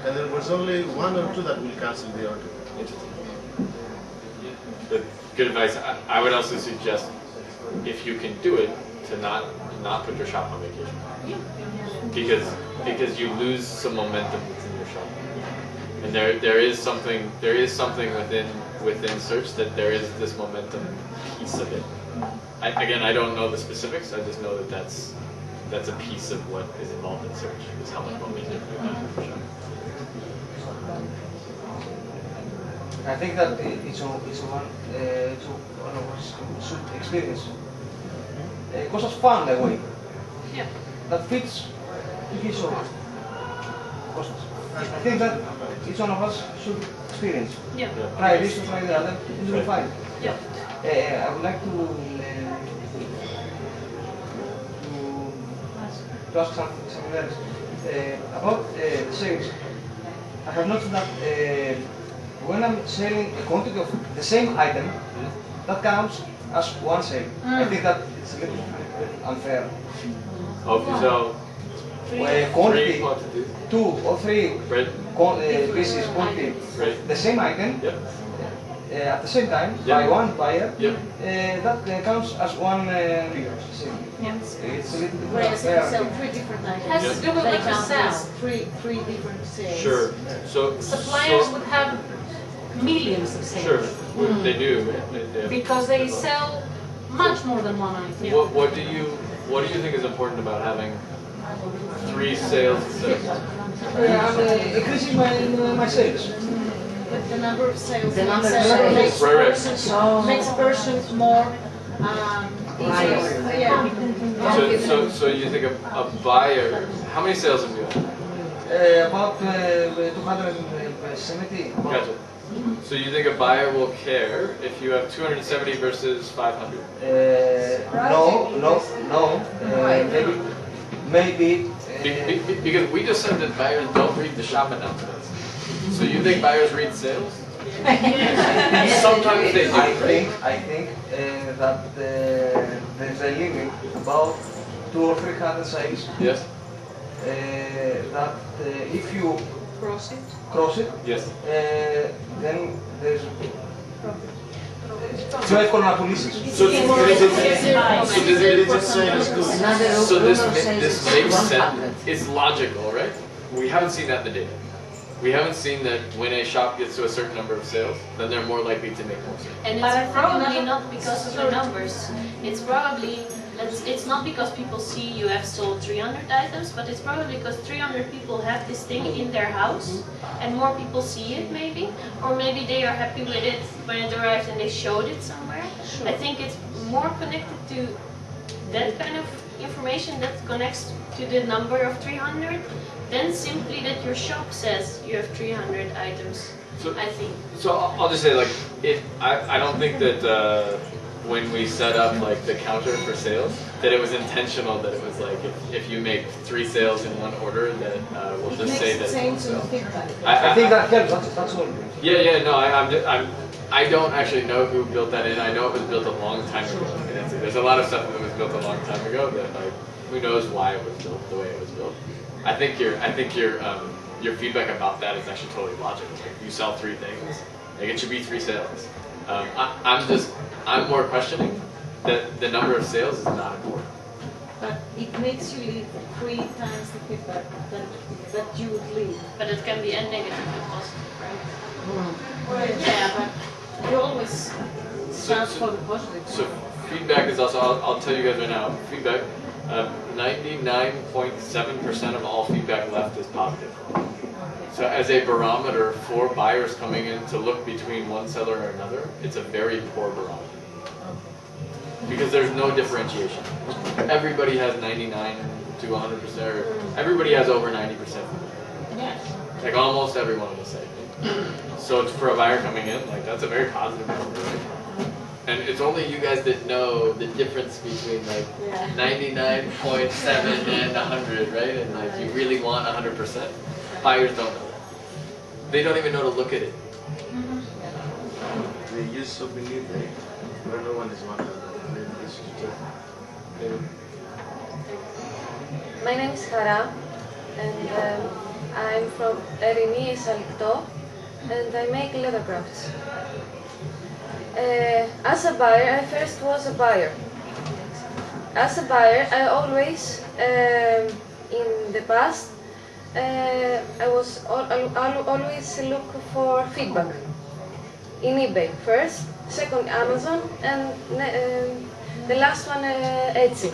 and there was only 1 or 2 that will cancel the order. Good advice. I would also suggest, if you can do it, to not put your shop on vacation, because you lose some momentum that's in your shop, and there is something within search that there is this momentum piece of it. I don't know the specifics. I just know that that's a piece of what is involved in search, is how much momentum you have in your shop. I think that it's one should experience. Because it's fun that way. Yeah. That fits his soul. I think that each one of us should experience. Yeah. Try this or try the other. It will be fine. Yeah. I would like to ask something else about sales. I have noticed that when I'm selling a quantity of the same item, that counts as one sale. I think that it's a little unfair. Okay, so Quantity, 2 or 3 pieces, quantity, the same item, at the same time, by one buyer, that counts as one sale. Yes. It's a little bit Whereas if unfair. you sell 3 different items, Has to do with what you sell. three different sales. Sure. So Suppliers would have millions of sales. Sure, they do. Because they sell much more than one item. What do you think is important about having 3 sales instead of 1? I'm increasing my sales. The number of sales The number of makes sales. makes a person more easier. Yeah. So you think a buyer? How many sales have you had? About 270. Gotcha. So you think a buyer will care if you have 270 versus 500? No. Maybe. Because we just said that buyers don't read the shop announcements. So you think buyers read sales? Sometimes they do. I think that there's a limit about 200 or 300 sales. Yes. that if you cross it, yes. then there's πιο εύκολο να πουλήσεις. So this makes sense. It's logical, right? We haven't seen that in the data. We haven't seen that when a shop gets to a certain number of sales, then they're more likely to make more sales. And it's probably not because of the numbers. It's probably, it's not because people see you have sold 300 items, but it's probably because 300 people have this thing in their house, and more people see it maybe, or maybe they are happy with it when it arrived and they showed it somewhere. I think it's more connected to that kind of information that connects to the number of 300 than simply that your shop says you have 300 items, I think. So I'll just say, like, I don't think that when we set up like the counter for sales, that it was intentional. That it was like if you make 3 sales in one order, that we'll just say that. I think that helps. That's all. Yeah. No, I don't actually know who built that in. I know it was built a long time ago. There's a lot of stuff that was built a long time ago that, like, who knows why it was built the way it was built. I think your feedback about that is actually totally logical. Like, you sell 3 things, like it should be 3 sales. I'm more questioning that the number of sales is not important. But it makes you leave 3 times the feedback that you would leave. But it can be a negative and positive, right? Well, yeah, but you always start for the positive. So feedback is also, I'll tell you guys right now, feedback, 99.7% of all feedback left is positive. So as a barometer for buyers coming in to look between one seller or another, it's a very poor barometer. Because there's no differentiation. Everybody has 99 to 100%, or everybody has over 90%. Yes. Like almost everyone will say. So it's for a buyer coming in, like that's a very positive number, right? And it's only you guys that know the difference between like 99.7 and 100, right? And like you really want 100%. Buyers don't know that. They don't even know to look at it. They use so beneath it, where no one is marked. My name is Hara, and I'm from Erini, Salikto, and I make leather crafts. As a buyer, I first was a buyer. As a buyer, I always, in the past, I was always look for feedback in eBay first, second Amazon, and the last one Etsy.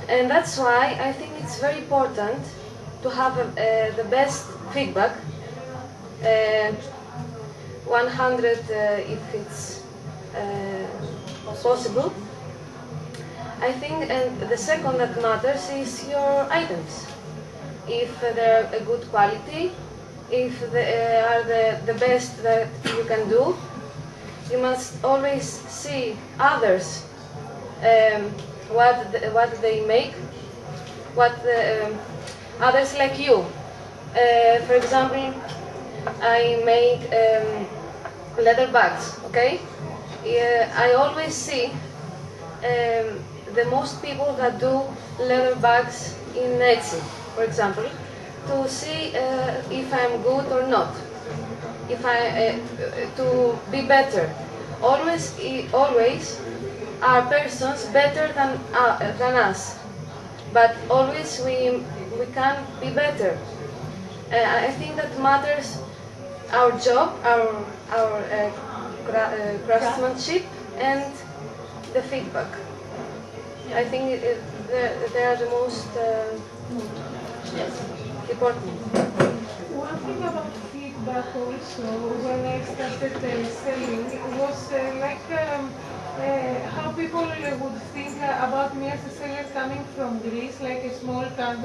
And that's why I think it's very important to have the best feedback. 100 if it's possible. I think, and the second that matters is your items. If they're a good quality, if they are the best that you can do, you must always see others, what they make, what others like you. For example, I make leather bags, okay? I always see the most people that do leather bags in Etsy, for example, to see if I'm good or not, if to be better. Always are persons better than us, but always we can be better. I think that matters our job, our craftsmanship, and the feedback. I think they are the most important. One thing about feedback also, when I started selling, was like how people would think about me as a seller coming from Greece, like a small country.